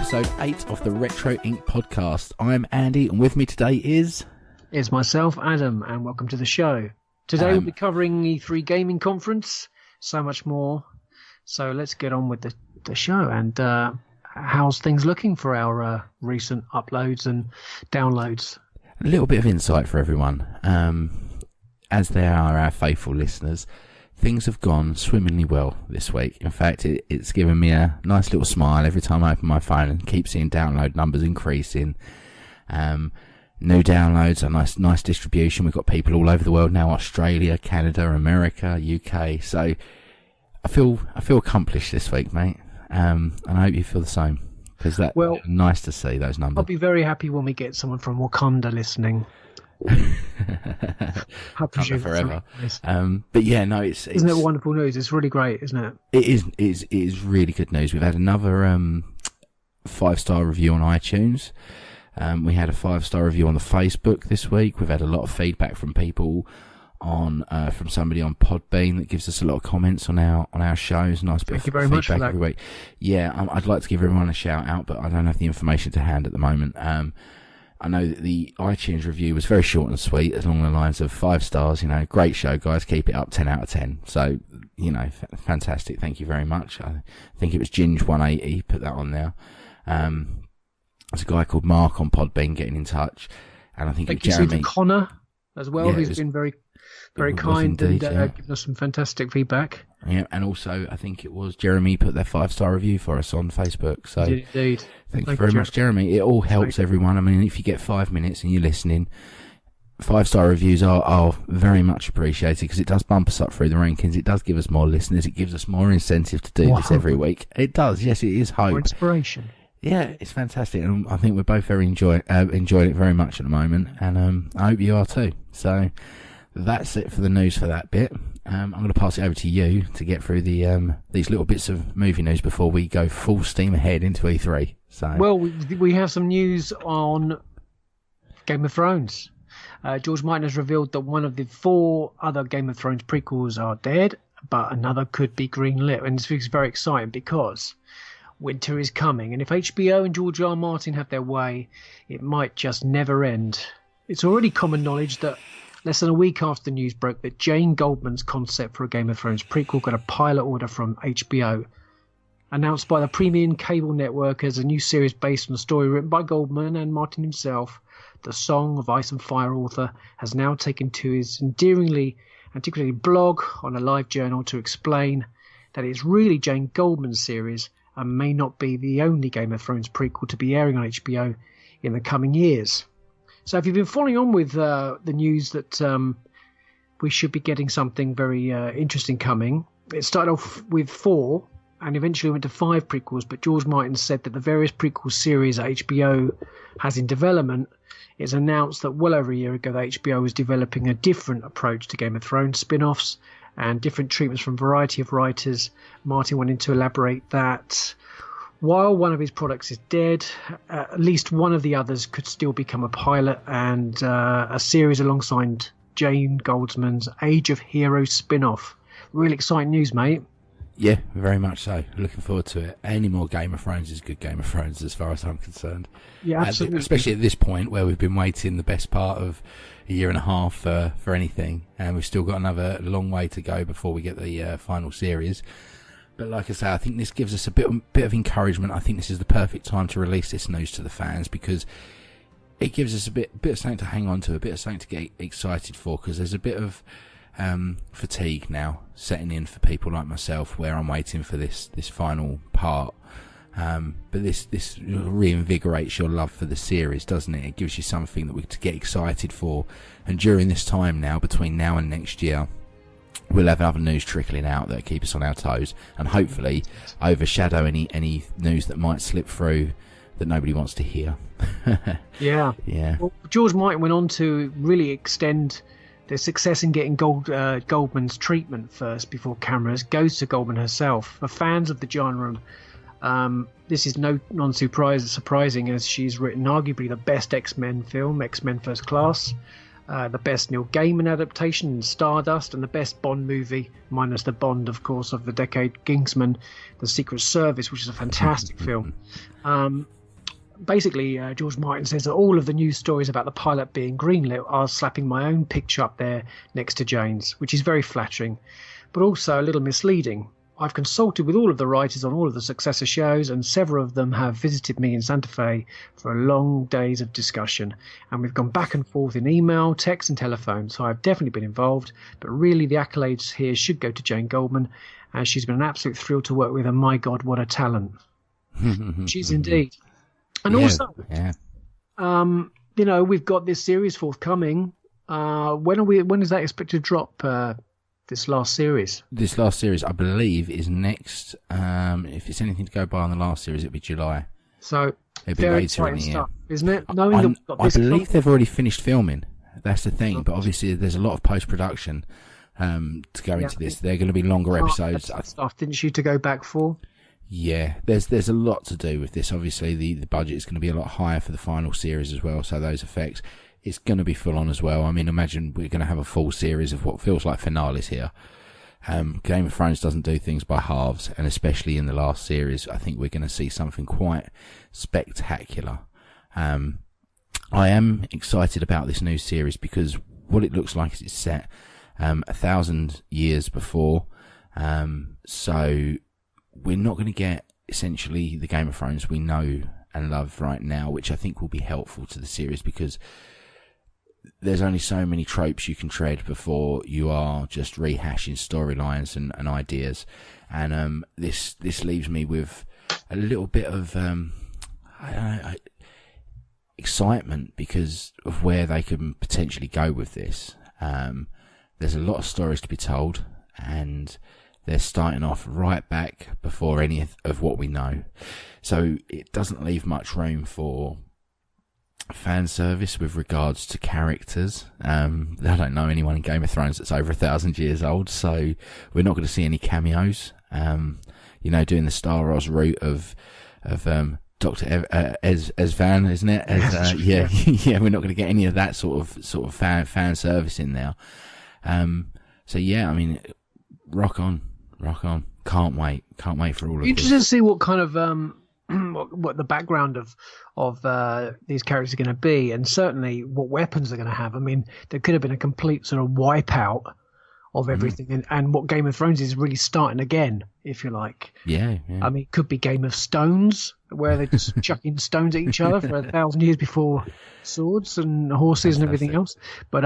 episode 8 of the Retro Inc. podcast. I'm Andy, and with me today is myself, Adam, and welcome to the show. Today we'll be covering the E3 Gaming Conference, so much more. So let's get on with the show, and how's things looking for our recent uploads and downloads? A little bit of insight for everyone. As they are our faithful listeners, things have gone swimmingly well this week. In fact, it's given me a nice little smile every time I open my phone and keep seeing download numbers increasing. New downloads, a nice distribution. We've got people all over the world now: Australia, Canada, America, UK. So I feel accomplished this week, mate. And I hope you feel the same, because that's nice to see those numbers. I'll be very happy when we get someone from Wakanda listening. I presume forever. But yeah, no, isn't it wonderful news? It's really great, isn't it? It is really good news. We've had another 5-star review on iTunes. We had a 5-star review on the Facebook this week. We've had a lot of feedback from people on from somebody on Podbean that gives us a lot of comments on our shows. Nice bit of feedback every week. Yeah, I'd like to give everyone a shout out, but I don't have the information to hand at the moment. I know that the iTunes review was very short and sweet, along the lines of 5 stars. You know, great show, guys. Keep it up. 10 out of 10. So, you know, fantastic. Thank you very much. I think it was Ginge180 put that on there. There's a guy called Mark on Podbean getting in touch, and I think thank Jeremy. Thank you to Connor as well, who's been very kind and given us some fantastic feedback. Yeah, and also I think it was Jeremy put their 5-star review for us on Facebook. So indeed. Thank you very much, Jeremy. It all helps everyone. I mean, if you get 5 minutes and you're listening, 5-star reviews are very much appreciated, because it does bump us up through the rankings. It does give us more listeners. It gives us more incentive to do this every week. It does. Yes, it is hope. More inspiration. Yeah, it's fantastic, and I think we're both very enjoying it very much at the moment, and I hope you are too. So that's it for the news for that bit. I'm going to pass it over to you to get through these little bits of movie news before we go full steam ahead into E3. So, well, we have some news on Game of Thrones. George Martin has revealed that one of the 4 other Game of Thrones prequels are dead, but another could be greenlit, and this is very exciting because winter is coming, and if HBO and George R. Martin have their way, it might just never end. It's already common knowledge that less than a week after the news broke that Jane Goldman's concept for a Game of Thrones prequel got a pilot order from HBO. Announced by the premium cable network as a new series based on a story written by Goldman and Martin himself, the Song of Ice and Fire author has now taken to his endearingly articulated blog on a live journal to explain that it's really Jane Goldman's series and may not be the only Game of Thrones prequel to be airing on HBO in the coming years. So if you've been following on with the news that we should be getting something very interesting coming, it started off with 4 and eventually went to 5 prequels, but George Martin said that the various prequel series that HBO has in development, it's announced that well over a year ago that HBO was developing a different approach to Game of Thrones spin-offs and different treatments from a variety of writers. Martin went in to elaborate that while one of his products is dead, at least one of the others could still become a pilot and a series alongside Jane Goldman's Age of Heroes spin-off. Really exciting news, mate. Yeah, very much so. Looking forward to it. Any more Game of Thrones is good Game of Thrones as far as I'm concerned. Yeah, absolutely. Especially at this point where we've been waiting the best part of a year and a half for anything, and we've still got another long way to go before we get the final series. But like I say, I think this gives us a bit of encouragement. I think this is the perfect time to release this news to the fans, because it gives us a bit of something to hang on to, a bit of something to get excited for, because there's a bit of fatigue now setting in for people like myself, where I'm waiting for this final part. But this reinvigorates your love for the series, doesn't it? It gives you something that we to get excited for. And during this time now, between now and next year, we'll have other news trickling out that keep us on our toes, and hopefully overshadow any news that might slip through that nobody wants to hear. Yeah. Well, George Martin went on to really extend the success in getting Goldman's treatment first before cameras goes to Goldman herself. For fans of the genre, this is surprising, as she's written arguably the best X-Men film, X-Men First Class. the best Neil Gaiman adaptation, Stardust, and the best Bond movie, minus the Bond, of course, of the decade, Kingsman, The Secret Service, which is a fantastic film. Basically, George Martin says that all of the news stories about the pilot being greenlit are slapping my own picture up there next to Jane's, which is very flattering, but also a little misleading. I've consulted with all of the writers on all of the successor shows, and several of them have visited me in Santa Fe for long days of discussion, and we've gone back and forth in email, text and telephone, so I've definitely been involved, but really the accolades here should go to Jane Goldman, as she's been an absolute thrill to work with, and my God, what a talent. She's indeed. And we've got this series forthcoming. When is that expected to drop? This last series? This last series, I believe, is next. If it's anything to go by on the last series, it'll be July. So it'll be later in the year, stuff, isn't it? I believe they've already finished filming. That's the thing. But obviously, there's a lot of post-production to go into this. They're going to be longer episodes. Stuff, didn't you, to go back for? Yeah, there's a lot to do with this. Obviously, the budget is going to be a lot higher for the final series as well. So those effects. It's going to be full on as well. I mean, imagine we're going to have a full series of what feels like finales here. Game of Thrones doesn't do things by halves, and especially in the last series, I think we're going to see something quite spectacular. I am excited about this new series because what it looks like is it's set 1,000 years before. So we're not going to get essentially the Game of Thrones we know and love right now, which I think will be helpful to the series because there's only so many tropes you can tread before you are just rehashing storylines and ideas. And this leaves me with a little bit of excitement because of where they can potentially go with this. There's a lot of stories to be told, and they're starting off right back before any of what we know. So it doesn't leave much room for fan service with regards to characters. I don't know anyone in Game of Thrones that's over 1,000 years old, so we're not going to see any cameos. Doing the Star Wars route of Dr. Esvan, isn't it? Yeah, we're not going to get any of that sort of fan service in there. So yeah, I mean, rock on. Can't wait for all of this. Interesting to see what kind of what the background of these characters are going to be, and certainly what weapons they're going to have. I mean, there could have been a complete sort of wipeout of everything, and what Game of Thrones is really starting again, if you like. Yeah. I mean, it could be Game of Stones, where they're just chucking stones at each other for 1,000 years before swords and horses and everything else. But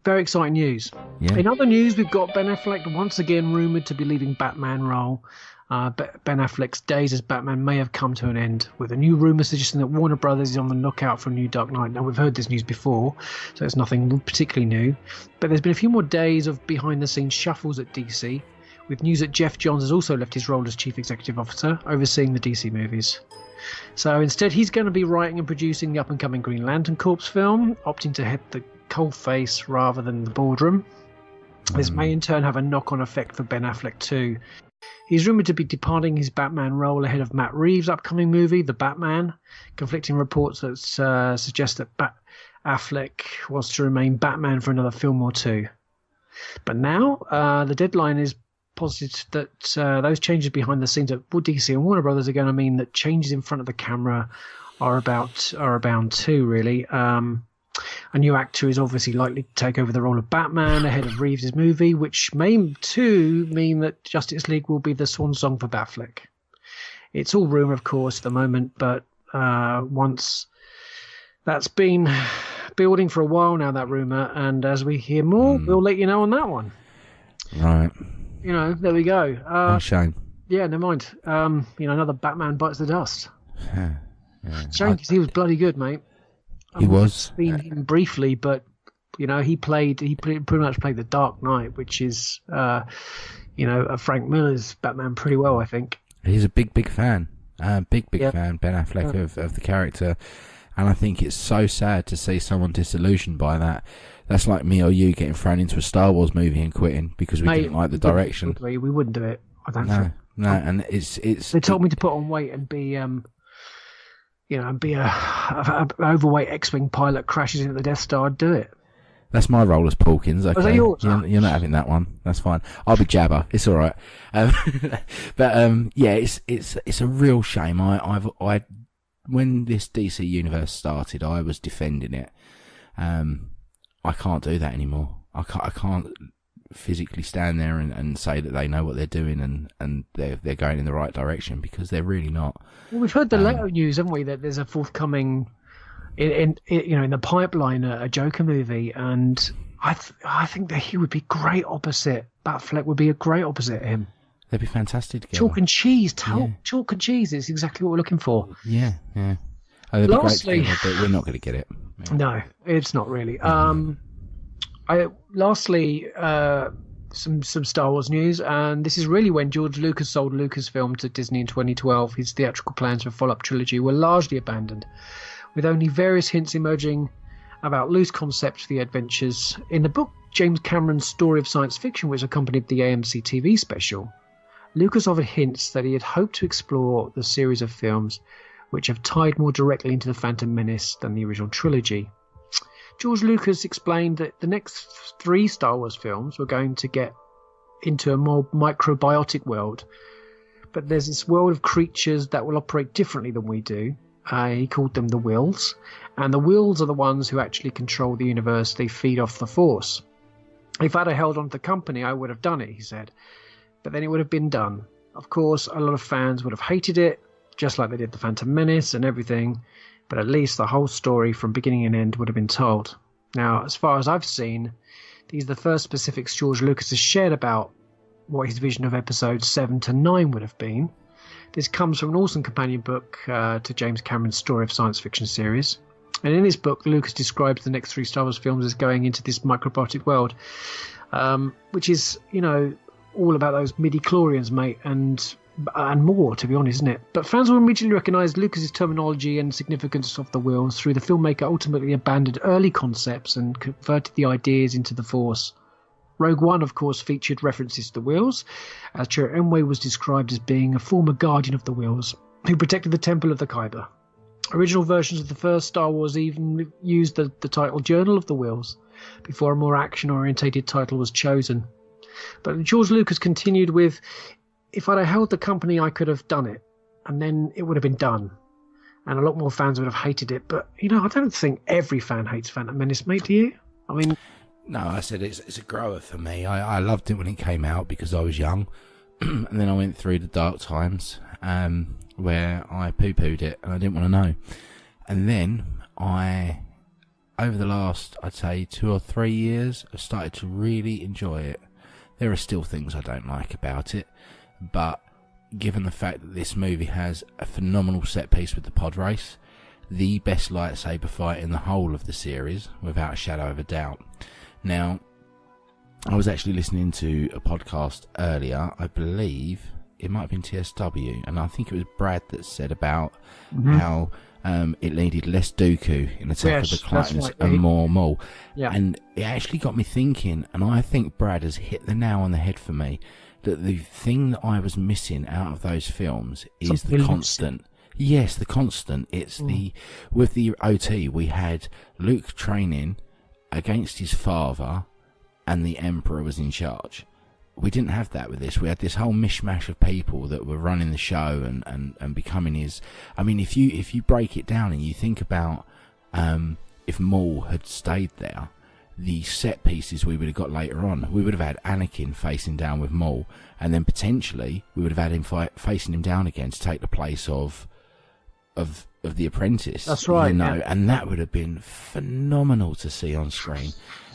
very exciting news. Yeah. In other news, we've got Ben Affleck once again rumoured to be leaving Batman role. Ben Affleck's days as Batman may have come to an end, with a new rumour suggesting that Warner Brothers is on the lookout for a new Dark Knight. Now, we've heard this news before, so it's nothing particularly new. But there's been a few more days of behind-the-scenes shuffles at DC, with news that Jeff Johns has also left his role as Chief Executive Officer, overseeing the DC movies. So instead, he's going to be writing and producing the up-and-coming Green Lantern Corps film, opting to head the coalface rather than the boardroom. This may in turn have a knock-on effect for Ben Affleck too. He's rumoured to be departing his Batman role ahead of Matt Reeves' upcoming movie, The Batman. Conflicting reports that suggest that Affleck wants to remain Batman for another film or two. But now, the deadline is posited that those changes behind the scenes at DC and Warner Brothers are going to mean that changes in front of the camera are abound too, really. A new actor is obviously likely to take over the role of Batman ahead of Reeves' movie, which may too mean that Justice League will be the swan song for Affleck. It's all rumour, of course, at the moment, but once that's been building for a while now, that rumour, and as we hear more, we'll let you know on that one. Right. There we go. Shame. Yeah, never mind. Another Batman bites the dust. Shame, because he was bloody good, mate. He was. Seen him briefly, but he pretty much played the Dark Knight, which is Frank Miller's Batman pretty well, I think. He's a big fan. Big fan, Ben Affleck, of the character, and I think it's so sad to see someone disillusioned by that. That's like me or you getting thrown into a Star Wars movie and quitting because we didn't like the direction. We wouldn't do it. I don't think. No, and it's. They told me to put on weight and be and be a overweight X-wing pilot crashes into the Death Star. I'd do it. That's my role as Porkins. Okay, that yours? You're not having that one. That's fine. I'll be Jabba. It's all right. Yeah, it's a real shame. I when this DC universe started, I was defending it. I can't do that anymore. I can't physically stand there and say that they know what they're doing and they're going in the right direction, because they're really not. Well, we've heard the later news, haven't we, that there's a forthcoming in the pipeline a Joker movie, and I think that he would be great opposite. Affleck would be a great opposite him. They'd be fantastic together. Chalk and cheese, chalk and cheese is exactly what we're looking for. Yeah. Oh, they'd be great together, but we're not going to get it. Yeah. No, it's not really. Lastly, some Star Wars news, and this is really when George Lucas sold Lucasfilm to Disney in 2012. His theatrical plans for a follow-up trilogy were largely abandoned, with only various hints emerging about loose concepts for the adventures. In the book James Cameron's Story of Science Fiction, which accompanied the AMC TV special, Lucas offered hints that he had hoped to explore the series of films which have tied more directly into the Phantom Menace than the original trilogy. George Lucas explained that the next 3 Star Wars films were going to get into a more microbiotic world, but there's this world of creatures that will operate differently than we do. He called them the Wills, and the Wills are the ones who actually control the universe. They feed off the Force. If I'd have held on to the company, I would have done it, he said, but then it would have been done. Of course, a lot of fans would have hated it, just like they did the Phantom Menace and everything, but at least the whole story from beginning and end would have been told. Now, as far as I've seen, these are the first specifics George Lucas has shared about what his vision of episodes 7 to 9 would have been. This comes from an awesome companion book to James Cameron's Story of Science Fiction series. And in this book, Lucas describes the next 3 Star Wars films as going into this microbiotic world, which is, all about those midi-chlorians, mate, and more, to be honest, isn't it? But fans will immediately recognise Lucas's terminology and significance of the Wills through the filmmaker ultimately abandoned early concepts and converted the ideas into the Force. Rogue One, of course, featured references to the Wills, as Chirrut was described as being a former guardian of the Wills who protected the Temple of the Kyber. Original versions of the first Star Wars even used the title Journal of the Wills before a more action-orientated title was chosen. But George Lucas continued with, if I'd have held the company, I could have done it, and then it would have been done. And a lot more fans would have hated it. But, I don't think every fan hates Phantom Menace, mate, do you? I mean... No, I said it's a grower for me. I loved it when it came out because I was young. And then I went through the dark times where I poo-pooed it and I didn't want to know. And then over the last, I'd say, 2 or 3 years, I've started to really enjoy it. There are still things I don't like about it. But given the fact that this movie has a phenomenal set piece with the pod race, the best lightsaber fight in the whole of the series, without a shadow of a doubt. Now, I was actually listening to a podcast earlier, I believe it might have been TSW, and I think it was Brad that said about how it needed less Dooku in Attack of the Clones and more Maul. Yeah. And it actually got me thinking, and I think Brad has hit the nail on the head for me, that the thing that I was missing out of those films is the constant. Yes, the constant. It's with the OT, we had Luke training against his father and the Emperor was in charge. We didn't have that with this. We had this whole mishmash of people that were running the show and becoming his... I mean, if you break it down and you think about if Maul had stayed there, the set pieces we would have got later on, we would have had Anakin facing down with Maul, and then potentially we would have had him facing him down again to take the place of the Apprentice. That's right. And that would have been phenomenal to see on screen.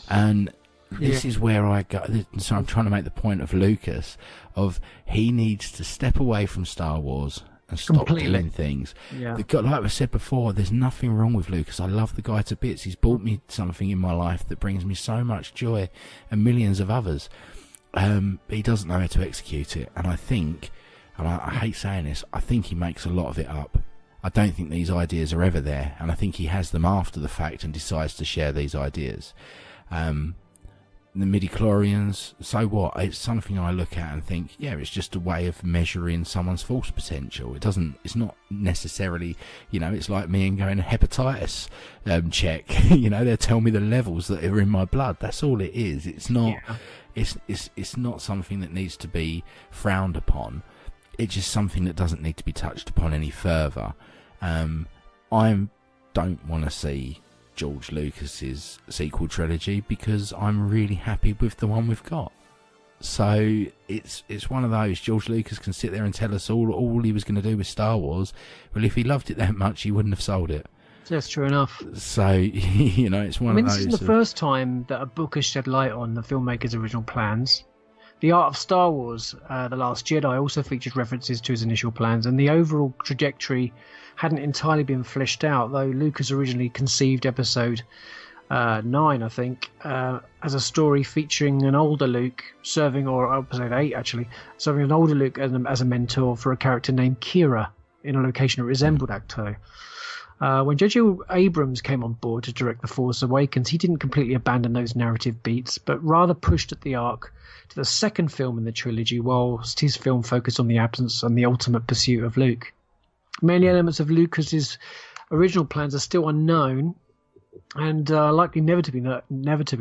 And this is where I got. So I'm trying to make the point of Lucas, of he needs to step away from Star Wars and stop doing things. Yeah. Like I said before, there's nothing wrong with Lucas. I love the guy to bits. He's brought me something in my life that brings me so much joy, and millions of others. But he doesn't know how to execute it. And I think, and I hate saying this, I think he makes a lot of it up. I don't think these ideas are ever there, and I think he has them after the fact and decides to share these ideas. the midichlorians, so what? It's something I look at and think, yeah, it's just a way of measuring someone's force potential. It's not necessarily, it's like me and going a hepatitis check. They'll tell me the levels that are in my blood. That's all it is. It's not, it's not something that needs to be frowned upon. It's just something that doesn't need to be touched upon any further. I don't want to see George Lucas's sequel trilogy because I'm really happy with the one we've got. So it's one of those. George Lucas can sit there and tell us all he was going to do with Star Wars. Well, if he loved it that much, he wouldn't have sold it. That's true enough. So it's one of those. This isn't the first time that a book has shed light on the filmmaker's original plans. The Art of Star Wars, The Last Jedi, also featured references to his initial plans, and the overall trajectory hadn't entirely been fleshed out, though Lucas originally conceived Episode 9, I think, as a story featuring an older Luke or Episode 8 actually, serving an older Luke as a mentor for a character named Kira in a location that resembled Acto. When J.J. Abrams came on board to direct The Force Awakens, he didn't completely abandon those narrative beats, but rather pushed at the arc to the second film in the trilogy, whilst his film focused on the absence and the ultimate pursuit of Luke. Many elements of Lucas's original plans are still unknown and likely never to be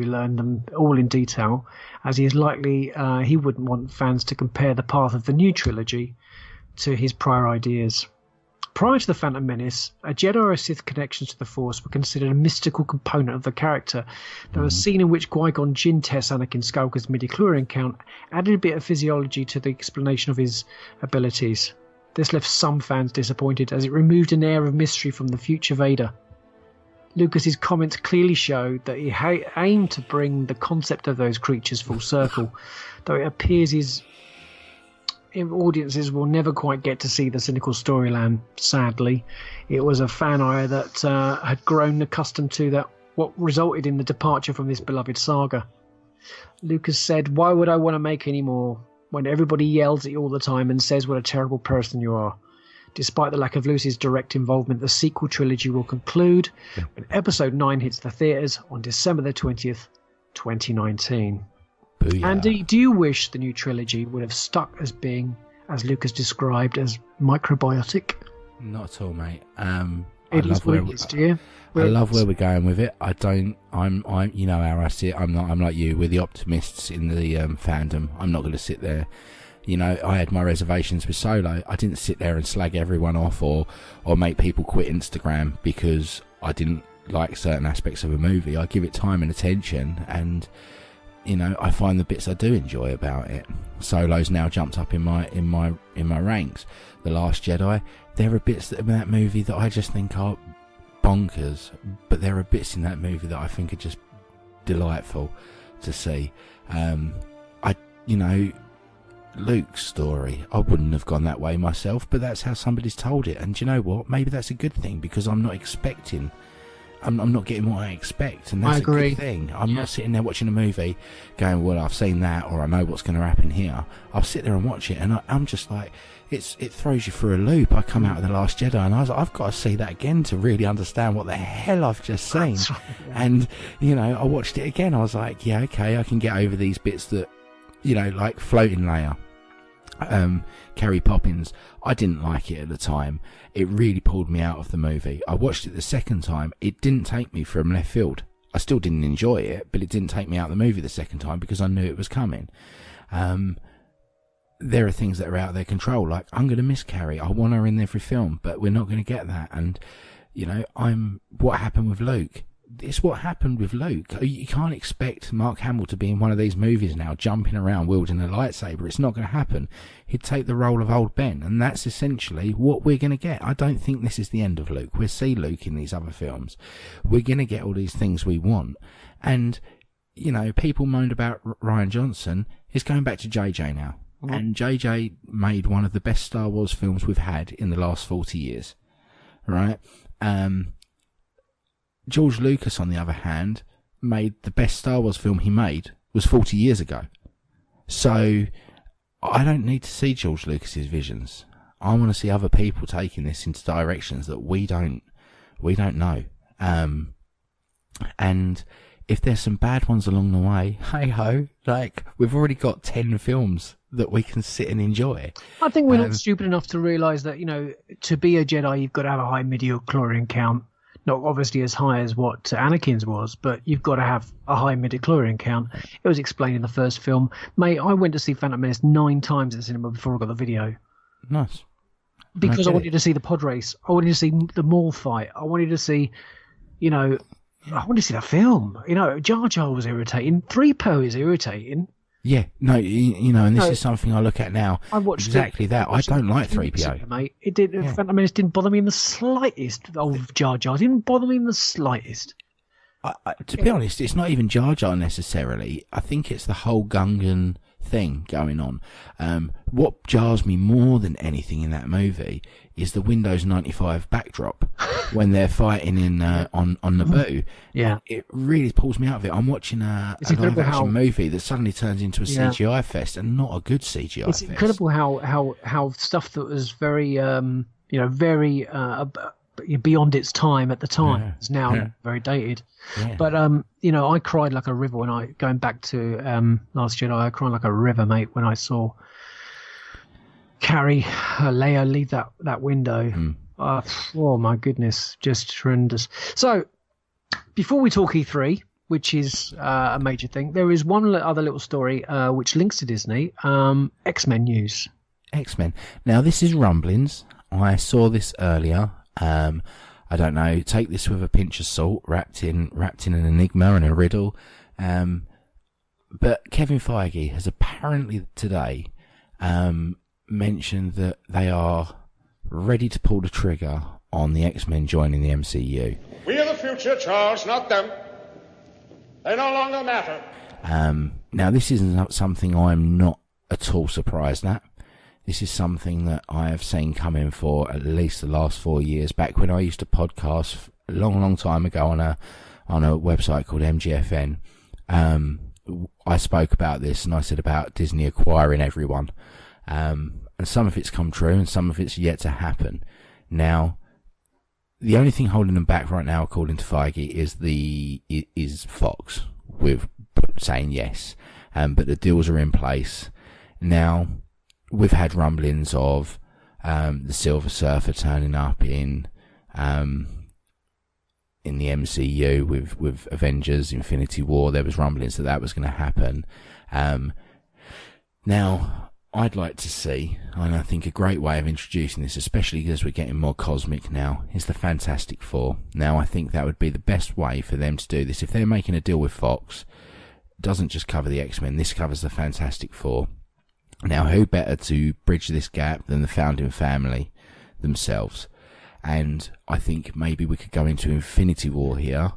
learned them all in detail, as he wouldn't want fans to compare the path of the new trilogy to his prior ideas. Prior to The Phantom Menace, a Jedi or a Sith connections to the Force were considered a mystical component of the character. There was a scene in which Qui-Gon Jinn tests Anakin Skywalker's midichlorian count, added a bit of physiology to the explanation of his abilities. This left some fans disappointed, as it removed an air of mystery from the future Vader. Lucas's comments clearly showed that he aimed to bring the concept of those creatures full circle, though it appears his audiences will never quite get to see the cynical storyline, sadly. It was a fan eye that had grown accustomed to that, what resulted in the departure from this beloved saga. Lucas said, "Why would I want to make any more when everybody yells at you all the time and says what a terrible person you are?" Despite the lack of Lucas's direct involvement, the sequel trilogy will conclude when Episode 9 hits the theatres on December the 20th, 2019. Booyah. Andy, do you wish the new trilogy would have stuck as being, as Lucas described, as microbiotic? Not at all, mate. I love where we're going with it. I'm you know how I see it. I'm like you. We're the optimists in the fandom. I'm not going to sit there. I had my reservations with Solo. I didn't sit there and slag everyone off or make people quit Instagram because I didn't like certain aspects of a movie. I give it time and attention, and I find the bits I do enjoy about it. Solo's now jumped up in my ranks. The Last Jedi, there are bits in that movie that I just think are bonkers, but there are bits in that movie that I think are just delightful to see. Luke's story, I wouldn't have gone that way myself, but that's how somebody's told it, and do you know what? Maybe that's a good thing, because I'm not expecting. I'm not getting what I expect, and that's a good thing. I'm not sitting there watching a movie going, well, I've seen that, or I know what's going to happen here. I'll sit there and watch it, and I'm just like, it throws you for a loop. I come out of The Last Jedi, and I was like, I've got to see that again to really understand what the hell I've just seen. And, I watched it again. I was like, yeah, okay, I can get over these bits that, like Floating Layer. Carrie Poppins, I didn't like it at the time. It really pulled me out of the movie. I watched it the second time. It didn't take me from left field. I still didn't enjoy it, but it didn't take me out of the movie the second time because I knew it was coming. There are things that are out of their control, like I'm going to miss Carrie. I want her in every film, but we're not going to get that. And what happened with Luke? It's what happened with Luke. You can't expect Mark Hamill to be in one of these movies now, jumping around wielding a lightsaber. It's not going to happen. He'd take the role of old Ben, and that's essentially what we're going to get. I don't think this is the end of Luke. We'll see Luke in these other films. We're going to get all these things we want. And, people moaned about Rian Johnson. He's going back to JJ now. Mm-hmm. And JJ made one of the best Star Wars films we've had in the last 40 years. Right? George Lucas, on the other hand, made the best Star Wars film he made was 40 years ago. So I don't need to see George Lucas's visions. I want to see other people taking this into directions that we don't know. And if there's some bad ones along the way, hey ho, like, we've already got 10 films that we can sit and enjoy. I think we're not stupid enough to realise that, to be a Jedi, you've got to have a high midichlorian count. Not obviously as high as what Anakin's was, but you've got to have a high midichlorian count. It was explained in the first film. Mate, I went to see Phantom Menace 9 times at the cinema before I got the video. Nice. Because I wanted to see the pod race. I wanted to see the Maul fight. I wanted to see, I wanted to see the film. Jar Jar was irritating. 3PO is irritating. Yeah, no, and this is something I look at now. I watched exactly that. I don't like 3PO. Mate, it did. Yeah. Phantom Menace didn't bother me in the slightest. Of Jar Jar, it didn't bother me in the slightest. To be honest, it's not even Jar Jar necessarily. I think it's the whole Gungan thing going on. What jars me more than anything in that movie is the Windows 95 backdrop when they're fighting in on Naboo. Yeah, it really pulls me out of it. I'm watching a live action movie that suddenly turns into a CGI fest, and not a good CGI fest. It's incredible how stuff that was very very beyond its time at the time is now very dated. Yeah. But I cried like a river when going back to Last Jedi. I cried like a river, mate, when I saw Carrie Leia leave that window. Oh my goodness, just tremendous. So before we talk E3, which is a major thing, there is one other little story which links to Disney. X-Men news. X-Men. Now this is rumblings. I saw this earlier. I don't know. Take this with a pinch of salt, wrapped in an enigma and a riddle. But Kevin Feige has apparently today mentioned that they are ready to pull the trigger on the X-Men joining the MCU. We are the future, Charles, not them. They no longer matter. Now, this isn't something I'm not at all surprised at. This is something that I have seen coming for at least the last 4 years. Back when I used to podcast a long, long time ago on a website called MGFN, I spoke about this and I said about Disney acquiring everyone. And some of it's come true and some of it's yet to happen. Now, the only thing holding them back right now, according to Feige, is Fox with saying yes. But the deals are in place. Now, we've had rumblings of the Silver Surfer turning up in the MCU with Avengers Infinity War. There was rumblings that was going to happen. Now, I'd like to see, and I think a great way of introducing this, especially as we're getting more cosmic now, is the Fantastic Four. Now, I think that would be the best way for them to do this. If they're making a deal with Fox, it doesn't just cover the X-Men, this covers the Fantastic Four. Now, who better to bridge this gap than the founding family themselves? And I think maybe we could go into Infinity War here,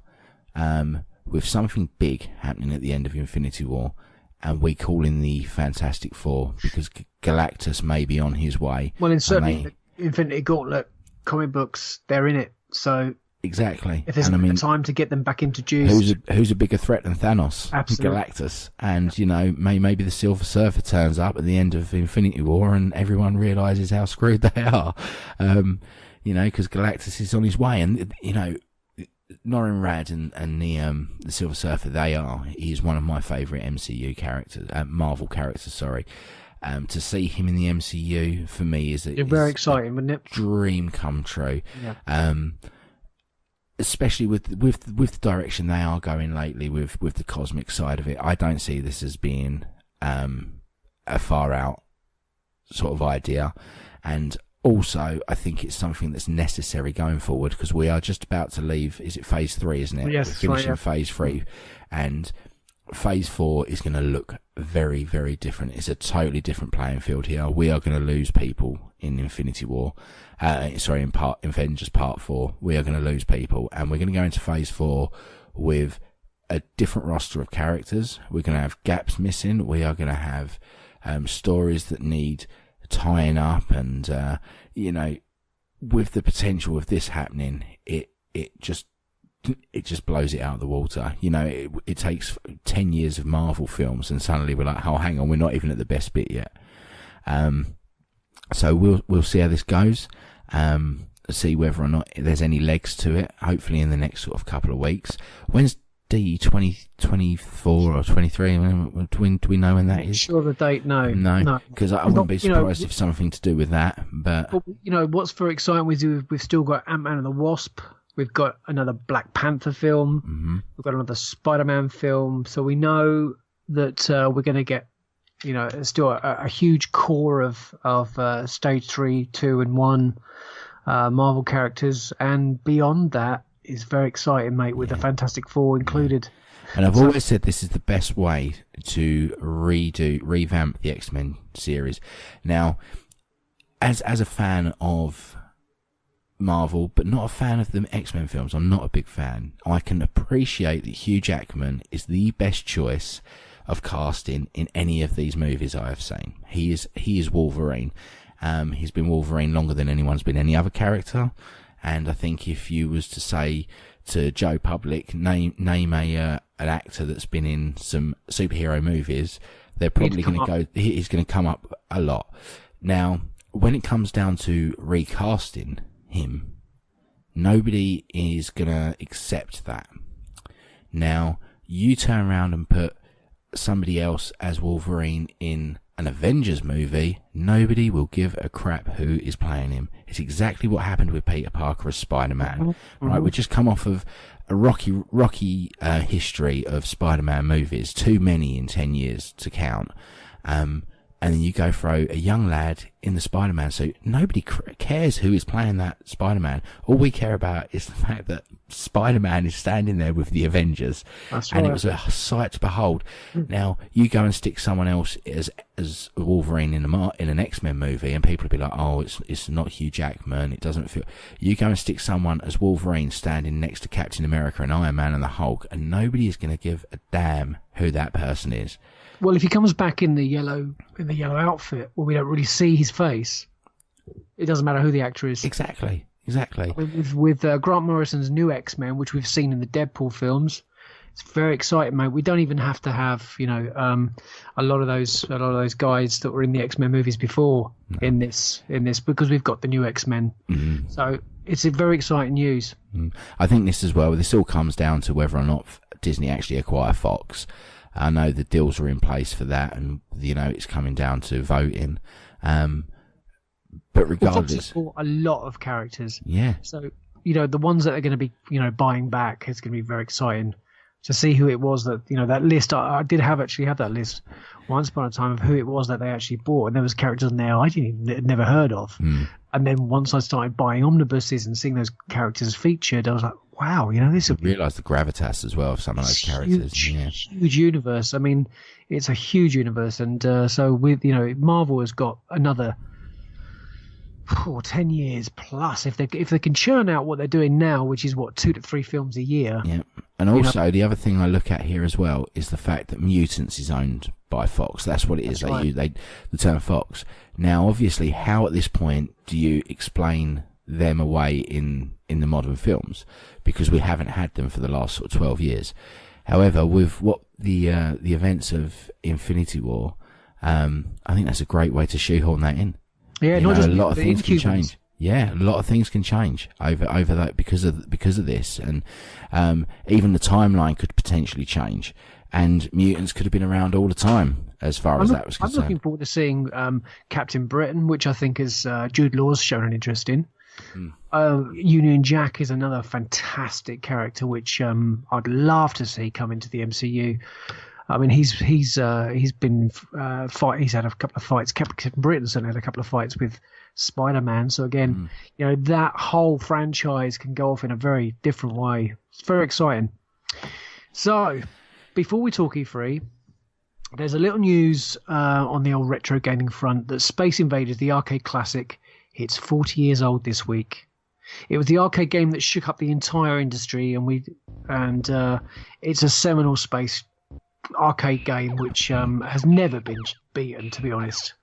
with something big happening at the end of Infinity War, and we call in the Fantastic Four, because Galactus may be on his way. Well, in certainly the Infinity Gauntlet comic books, they're in it, so... Exactly. If there's time to get them back introduced... Who's a bigger threat than Thanos? Absolutely. Galactus. And, maybe the Silver Surfer turns up at the end of Infinity War and everyone realises how screwed they are. Because Galactus is on his way. And, Norrin Rad and the Silver Surfer, he's one of my favourite MCU characters, Marvel characters, sorry. To see him in the MCU, for me, is very exciting, wouldn't it? Dream come true. Yeah. Especially with the direction they are going lately with the cosmic side of it. I don't see this as being a far out sort of idea. And also, I think it's something that's necessary going forward, because we are just about to leave. Is it phase 3, isn't it? Yes, we're finishing phase 3. And phase 4 is going to look very, very different. It's a totally different playing field here. We are going to lose people in Infinity War. In Avengers Part 4. We are going to lose people. And we're going to go into phase 4 with a different roster of characters. We're going to have gaps missing. We are going to have stories that need tying up, and with the potential of this happening, it just blows it out of the water. It takes 10 years of Marvel films and suddenly we're like, oh, hang on, we're not even at the best bit yet. So we'll see how this goes, see whether or not there's any legs to it, hopefully in the next sort of couple of weeks. When's D2024 or 23. Do we know when that is? Sure, the date? No. Because I wouldn't be surprised if something to do with that. But what's very exciting, we've still got Ant-Man and the Wasp. We've got another Black Panther film. Mm-hmm. We've got another Spider-Man film. So we know that we're going to get, still a huge core of Stage 3, 2, and 1 Marvel characters, and beyond that is very exciting, mate, with the Fantastic Four included. And I've always said this is the best way to revamp the X-Men series. Now, as a fan of Marvel, but not a fan of the X-Men films, I'm not a big fan. I can appreciate that Hugh Jackman is the best choice of casting in any of these movies I have seen. He is Wolverine. He's been Wolverine longer than anyone's been any other character. And I think if you was to say to Joe Public, name an actor that's been in some superhero movies, they're probably going to go, he's going to come up a lot. Now, when it comes down to recasting him, nobody is going to accept that. Now, you turn around and put somebody else as Wolverine in an Avengers movie, nobody will give a crap who is playing him. It's exactly what happened with Peter Parker as Spider-Man. Mm-hmm. Right, we just come off of a rocky history of Spider-Man movies, too many in 10 years to count. And then you go throw a young lad in the Spider-Man suit. Nobody cares who is playing that Spider-Man. All we care about is the fact that Spider-Man is standing there with the Avengers. That's and right. It was a sight to behold. Now, you go and stick someone else as Wolverine in an X-Men movie, and people will be like, oh, it's not Hugh Jackman. It doesn't feel... You go and stick someone as Wolverine standing next to Captain America and Iron Man and the Hulk, and nobody is going to give a damn who that person is. Well, if he comes back in the yellow outfit, well, we don't really see his face. It doesn't matter who the actor is. Exactly. With Grant Morrison's new X-Men, which we've seen in the Deadpool films, it's very exciting, mate. We don't even have to have, a lot of those guys that were in the X-Men movies before in this because we've got the new X-Men. Mm-hmm. So it's a very exciting news. I think this as well. This all comes down to whether or not Disney actually acquire Fox. I know the deals are in place for that, and it's coming down to voting. But regardless, Fox has bought a lot of characters. Yeah. So the ones that are going to be buying back is going to be very exciting to see who it was that that list. I did have that list once upon a time of who it was that they actually bought, and there was characters in there I never heard of. And then once I started buying omnibuses and seeing those characters featured, I was like, wow, this would realise the gravitas as well of some of those characters. Huge universe. I mean, it's a huge universe, and so with Marvel has got another 10 years plus if they can churn out what they're doing now, which is 2 to 3 films a year. Yeah, and also the other thing I look at here as well is the fact that Mutants is owned by Fox. That's what it is. That's right. They use the term Fox. Now, obviously, how at this point do you explain them away in the modern films, because we haven't had them for the last sort of 12 years. However, with what the events of Infinity War, I think that's a great way to shoehorn that in. Yeah, not just a lot of things can Incubans. change. Yeah, a lot of things can change over that because of this, and even the timeline could potentially change, and mutants could have been around all the time as far as that was concerned. I'm looking forward to seeing Captain Britain, which I think is Jude Law's shown an interest in. Union Jack is another fantastic character, which I'd love to see come into the MCU. I mean, he's been he's had a couple of fights. Captain Britain's had a couple of fights with Spider-Man. So again, that whole franchise can go off in a very different way. It's very exciting. So, before we talk E3, there's a little news on the old retro gaming front that Space Invaders, the arcade classic, hits 40 years old this week. It was the arcade game that shook up the entire industry, and it's a seminal space arcade game which has never been beaten, to be honest.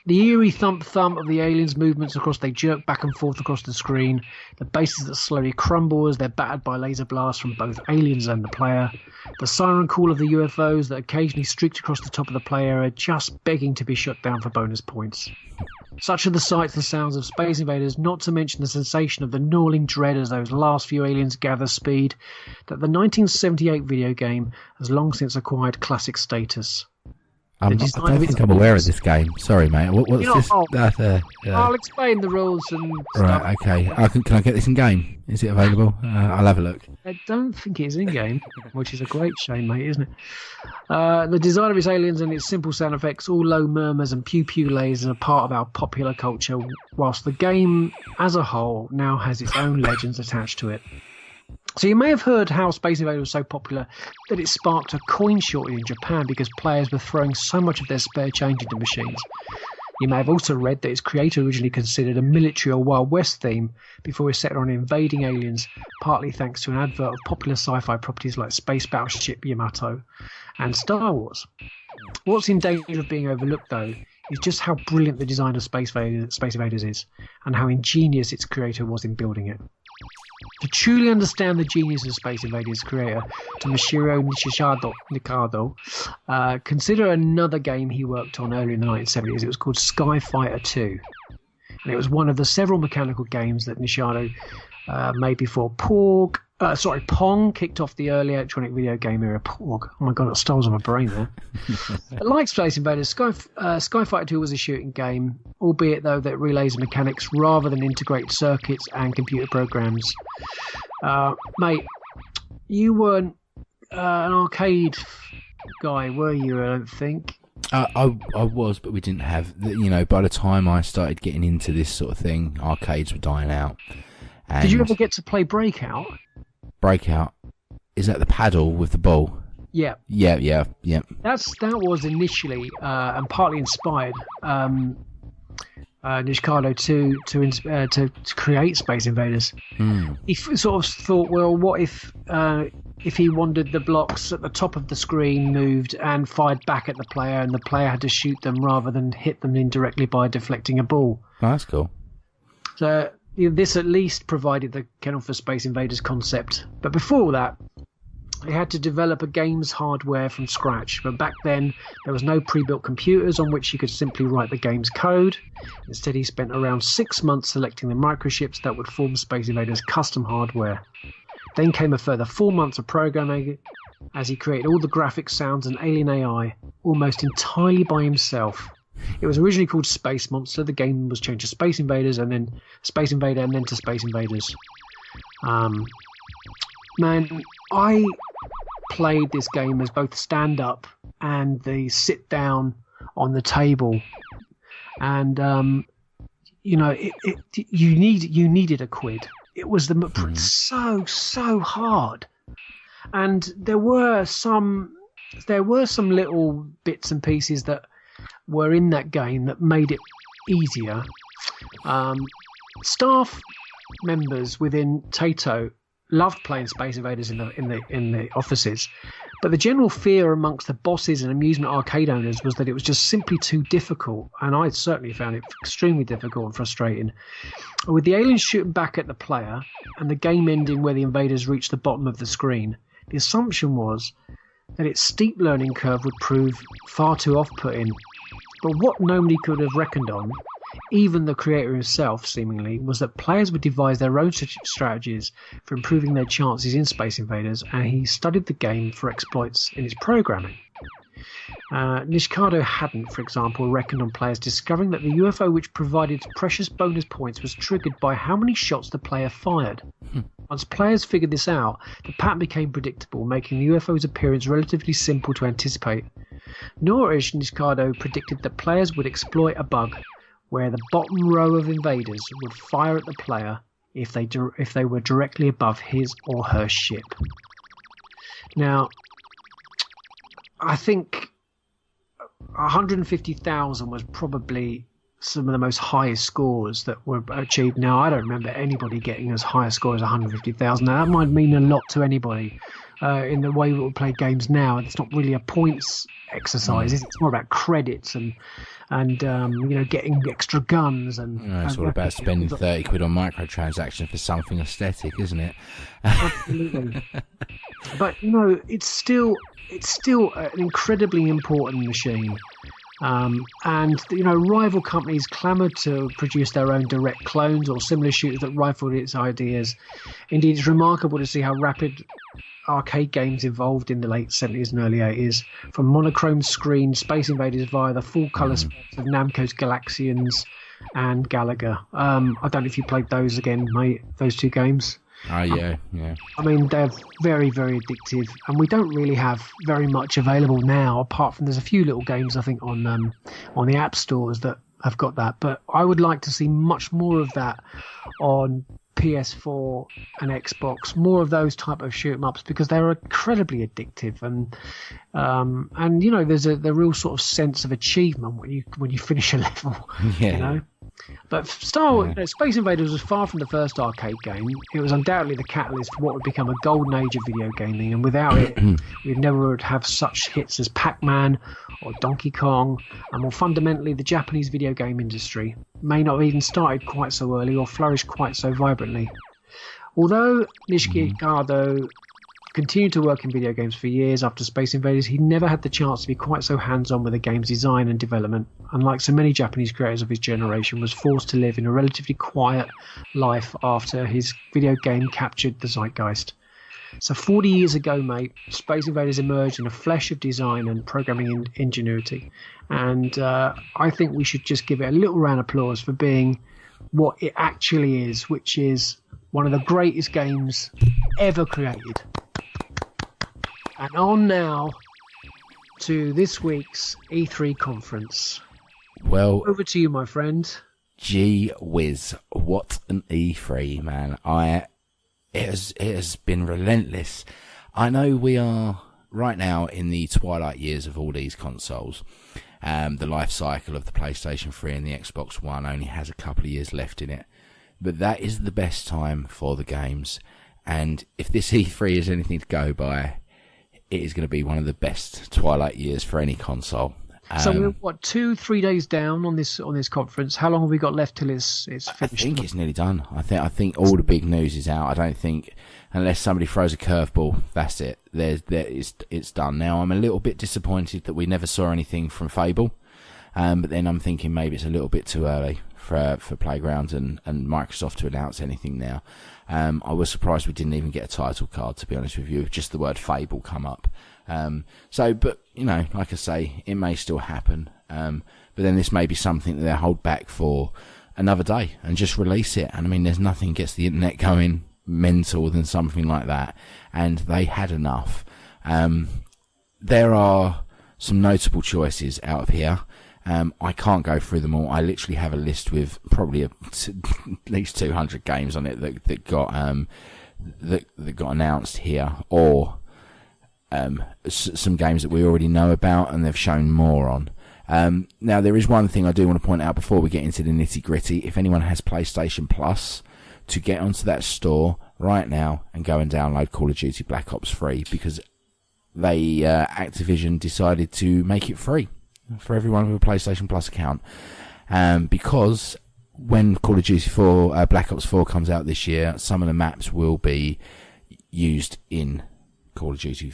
The eerie thump-thump of the aliens' movements across they jerk back and forth across the screen, the bases that slowly crumble as they're battered by laser blasts from both aliens and the player, the siren call of the UFOs that occasionally streaked across the top of the player are just begging to be shut down for bonus points. Such are the sights and sounds of Space Invaders, not to mention the sensation of the gnawing dread as those last few aliens gather speed, that the 1978 video game has long since acquired classic status. I don't think I'm aware of this game. Sorry, mate. What's this? I'll explain the rules and stuff. Right, okay. Can I get this in game? Is it available? I'll have a look. I don't think it is in game, which is a great shame, mate, isn't it? The design of its aliens and its simple sound effects, all low murmurs and pew-pew lasers, are part of our popular culture, whilst the game as a whole now has its own legends attached to it. So you may have heard how Space Invaders was so popular that it sparked a coin shortage in Japan because players were throwing so much of their spare change into machines. You may have also read that its creator originally considered a military or Wild West theme before he set on invading aliens, partly thanks to an advert of popular sci-fi properties like Space Battleship Yamato and Star Wars. What's in danger of being overlooked, though, is just how brilliant the design of Space Invaders is and how ingenious its creator was in building it. To truly understand the genius of Space Invaders creator, Tomoshiro Nikado, consider another game he worked on early in the 1970s. It was called Skyfighter 2. And it was one of the several mechanical games that Nishado made before Pong kicked off the early electronic video game era. Porg. Oh my god, it stole my brain there. Like Space Invaders, Skyfighter 2 was a shooting game, albeit though that relays mechanics rather than integrate circuits and computer programs. Mate, you weren't an arcade guy, were you? I don't think. I was, but we didn't have. By the time I started getting into this sort of thing, arcades were dying out. Did you ever get to play Breakout? Breakout, is that the paddle with the ball? Yeah. Yeah. That was initially and partly inspired Nishikado to create Space Invaders. He sort of thought, well, what if he wandered the blocks at the top of the screen, moved and fired back at the player, and the player had to shoot them rather than hit them indirectly by deflecting a ball. Oh, that's cool. So this at least provided the kernel for Space Invaders concept. But before that, he had to develop a game's hardware from scratch. But back then, there was no pre-built computers on which he could simply write the game's code. Instead, he spent around 6 months selecting the microchips that would form Space Invaders' custom hardware. Then came a further 4 months of programming as he created all the graphics, sounds and alien AI almost entirely by himself. It was originally called Space Monster. The game was changed to Space Invaders and then Space Invader and then to Space Invaders. Man, I played this game as both stand-up and the sit-down on the table. And, you needed a quid. It was so hard. And there were some little bits and pieces that were in that game that made it easier. Staff members within Taito loved playing Space Invaders in the offices, but the general fear amongst the bosses and amusement arcade owners was that it was just simply too difficult, and I certainly found it extremely difficult and frustrating. With the aliens shooting back at the player and the game ending where the invaders reached the bottom of the screen, the assumption was that its steep learning curve would prove far too off-putting. But what nobody could have reckoned on, even the creator himself seemingly, was that players would devise their own strategies for improving their chances in Space Invaders, and he studied the game for exploits in its programming. Nishikado hadn't, for example, reckoned on players discovering that the UFO which provided precious bonus points was triggered by how many shots the player fired. Once players figured this out, the pattern became predictable, making the UFO's appearance relatively simple to anticipate. Nor as Nishikado predicted that players would exploit a bug where the bottom row of invaders would fire at the player if they were directly above his or her ship. Now, I think 150,000 was probably some of the most highest scores that were achieved. Now, I don't remember anybody getting as high a score as 150,000. Now, that might mean a lot to anybody. in the way we play games now. It's not really a points exercise. It's more about credits and getting extra guns and. It's all about spending 30 quid on microtransactions for something aesthetic, isn't it? Absolutely. But it's still an incredibly important machine. And rival companies clamour to produce their own direct clones or similar shooters that rival its ideas. Indeed, it's remarkable to see how rapid arcade games evolved in the late 70s and early 80s, from monochrome screen Space Invaders via the full colour spots of Namco's Galaxians and Galaga. I don't know if you played those again, mate, those two games. Oh, yeah. I mean, they're very, very addictive, and we don't really have very much available now, apart from there's a few little games, I think, on the app stores that have got that. But I would like to see much more of that on PS4 and Xbox, more of those type of shoot 'em ups, because they're incredibly addictive, and there's the real sort of sense of achievement when you finish a level. Yeah. But Space Invaders was far from the first arcade game. It was undoubtedly the catalyst for what would become a golden age of video gaming, and without it, we'd never would have such hits as Pac-Man or Donkey Kong, and more fundamentally, the Japanese video game industry may not have even started quite so early or flourished quite so vibrantly. Although Nishiki Gado continued to work in video games for years after Space Invaders, he never had the chance to be quite so hands-on with the game's design and development. Unlike so many Japanese creators of his generation, was forced to live in a relatively quiet life after his video game captured the zeitgeist. So 40 years ago, mate, Space Invaders emerged in a flash of design and programming ingenuity. And I think we should just give it a little round of applause for being what it actually is, which is one of the greatest games ever created. And on now to this week's E3 conference. Well, over to you, my friend. Gee whiz, what an E3, man. It has been relentless. I know we are right now in the twilight years of all these consoles. The life cycle of the PlayStation 3 and the Xbox One only has a couple of years left in it. But that is the best time for the games. And if this E3 is anything to go by, it is going to be one of the best twilight years for any console. So we're 2-3 days down on this conference. How long have we got left till it's finished? I think it's nearly done. I think all the big news is out. I don't think, unless somebody throws a curveball, that's it. It's done. Now I'm a little bit disappointed that we never saw anything from Fable, but then I'm thinking maybe it's a little bit too early for Playground and Microsoft to announce anything now. I was surprised we didn't even get a title card, to be honest with you, just the word Fable come up. But like I say, it may still happen. But then this may be something that they hold back for another day and just release it. And I mean, there's nothing gets the internet going mental than something like that. And they had enough. There are some notable choices out of here. I can't go through them all. I literally have a list with probably at least 200 games on it that got announced here, or some games that we already know about and they've shown more on. Now, there is one thing I do want to point out before we get into the nitty-gritty. If anyone has PlayStation Plus, to get onto that store right now and go and download Call of Duty Black Ops 3, because Activision decided to make it free for everyone with a PlayStation Plus account, because when Call of Duty 4 Black Ops 4 comes out this year, some of the maps will be used in Call of Duty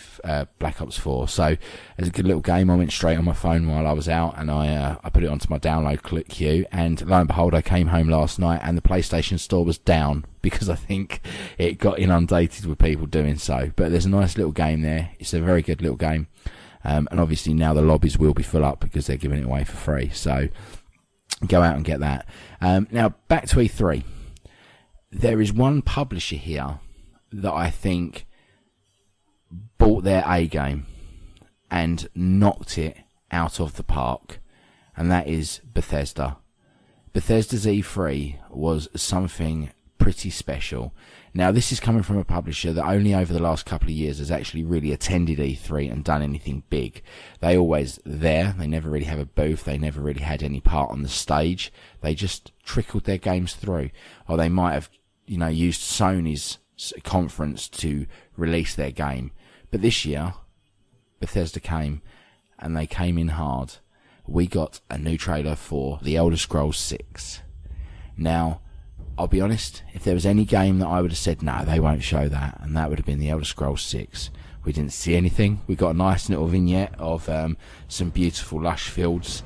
Black Ops 4. So as a good little game, I went straight on my phone while I was out, and I put it onto my download queue, and lo and behold, I came home last night and the PlayStation Store was down, because I think it got inundated with people doing so. But there's a nice little game there. It's a very good little game. And obviously now the lobbies will be full up because they're giving it away for free. So go out and get that. Now back to E3. There is one publisher here that I think bought their A game and knocked it out of the park, and that is Bethesda. Bethesda's E3 was something pretty special. Now, this is coming from a publisher that only over the last couple of years has actually really attended E3 and done anything big. They always there. They never really have a booth. They never really had any part on the stage. They just trickled their games through. Or they might have, used Sony's conference to release their game. But this year, Bethesda came, and they came in hard. We got a new trailer for The Elder Scrolls 6. Now, I'll be honest, if there was any game that I would have said, no, they won't show that, and that would have been The Elder Scrolls 6. We didn't see anything. We got a nice little vignette of some beautiful lush fields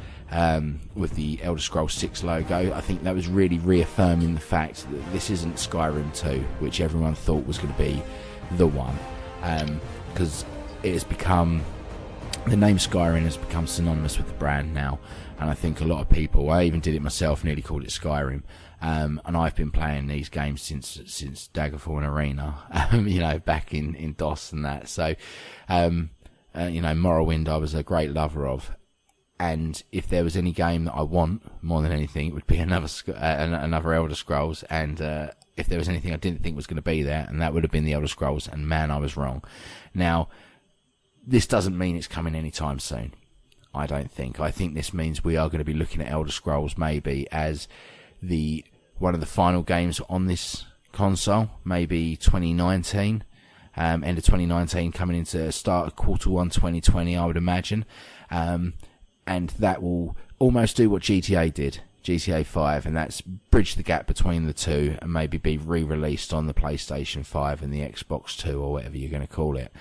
with the Elder Scrolls 6 logo. I think that was really reaffirming the fact that this isn't Skyrim 2, which everyone thought was going to be the one. Because it has become... The name Skyrim has become synonymous with the brand now, and I think a lot of people, I even did it myself, nearly called it Skyrim, and I've been playing these games since Daggerfall and Arena, back in DOS and that. So, Morrowind I was a great lover of, and if there was any game that I want more than anything, it would be another Elder Scrolls, and if there was anything I didn't think was going to be there, and that would have been the Elder Scrolls, and man, I was wrong. Now, this doesn't mean it's coming anytime soon. I don't think. I think this means we are going to be looking at Elder Scrolls maybe as one of the final games on this console, maybe 2019, end of 2019, coming into start of Q1 2020, I would imagine. And that will almost do what GTA did, GTA 5, and that's bridge the gap between the two and maybe be re-released on the PlayStation 5 and the Xbox 2 or whatever you're going to call it.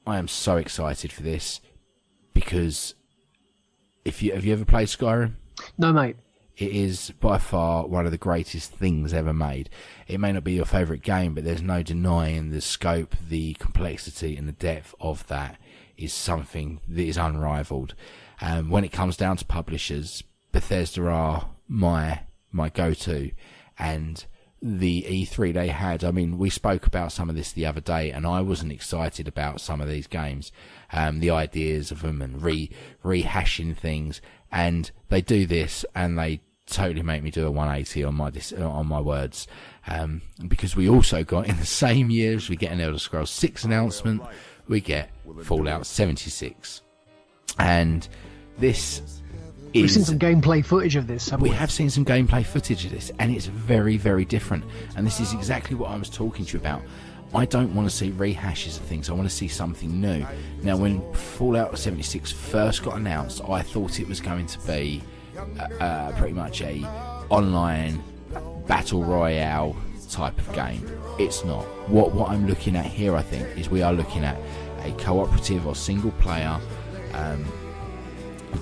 I am so excited for this because have you ever played Skyrim? No, mate. It is by far one of the greatest things ever made. It may not be your favourite game, but there's no denying the scope, the complexity and the depth of that is something that is unrivaled. When it comes down to publishers, Bethesda are my go-to, and the E3 they had, I mean, we spoke about some of this the other day, and I wasn't excited about some of these games, the ideas of them and rehashing things, and they do this and they totally make me do a 180 on my words, because we also got, in the same year as we get an Elder Scrolls 6 announcement, we get Fallout 76, and this We've seen some gameplay footage of this, haven't we? We have seen some gameplay footage of this, and it's very, very different. And this is exactly what I was talking to you about. I don't want to see rehashes of things. I want to see something new. Now, when Fallout 76 first got announced, I thought it was going to be pretty much a online battle royale type of game. It's not. What I'm looking at here, I think, is we are looking at a cooperative or single player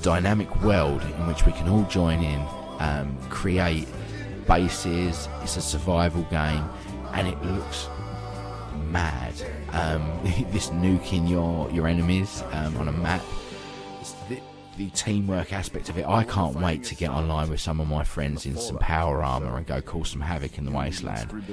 dynamic world in which we can all join in, create bases. It's a survival game, and it looks mad. This nuking your enemies on a map, the teamwork aspect of it. I can't wait to get online with some of my friends in some power armor and go cause some havoc in the wasteland.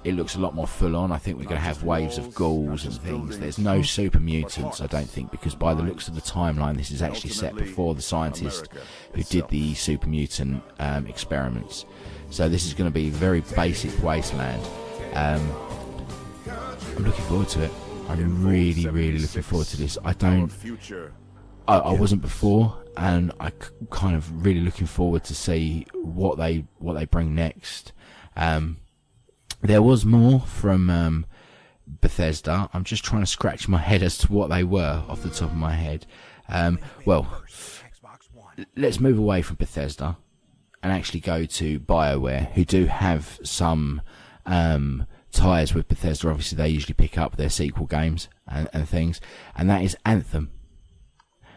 It looks a lot more full on. I think we're going to have waves of ghouls and things. There's no super mutants, I don't think, because by the looks of the timeline, this is actually set before the scientist who did the super mutant experiments. So this is going to be a very basic wasteland. I'm looking forward to it. I'm really, really looking forward to this. I wasn't before, and I kind of really looking forward to see what they bring next. There was more from Bethesda. I'm just trying to scratch my head as to what they were off the top of my head. Well, let's move away from Bethesda and actually go to BioWare, who do have some ties with Bethesda. Obviously, they usually pick up their sequel games and things, and that is Anthem.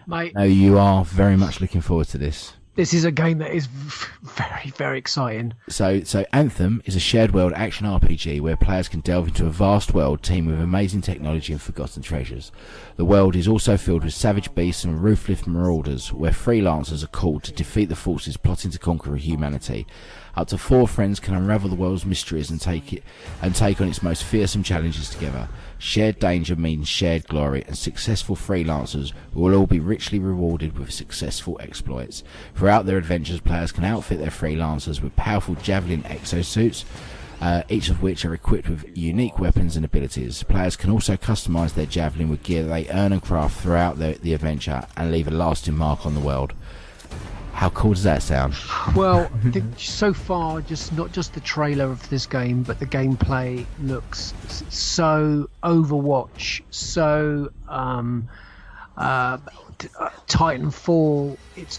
Mate, no, you are very much looking forward to this. This is a game that is very, very exciting. So Anthem is a shared world action RPG where players can delve into a vast world teemed with amazing technology and forgotten treasures. The world is also filled with savage beasts and ruthless marauders, where freelancers are called to defeat the forces plotting to conquer humanity. Up to 4 friends can unravel the world's mysteries and take on its most fearsome challenges together. Shared danger means shared glory, and successful freelancers will all be richly rewarded with successful exploits. Throughout their adventures, players can outfit their freelancers with powerful javelin exosuits, each of which are equipped with unique weapons and abilities. Players can also customise their javelin with gear that they earn and craft throughout the adventure and leave a lasting mark on the world. How cool does that sound? Well, so far, just not just the trailer of this game, but the gameplay looks so Overwatch, so Titanfall. It's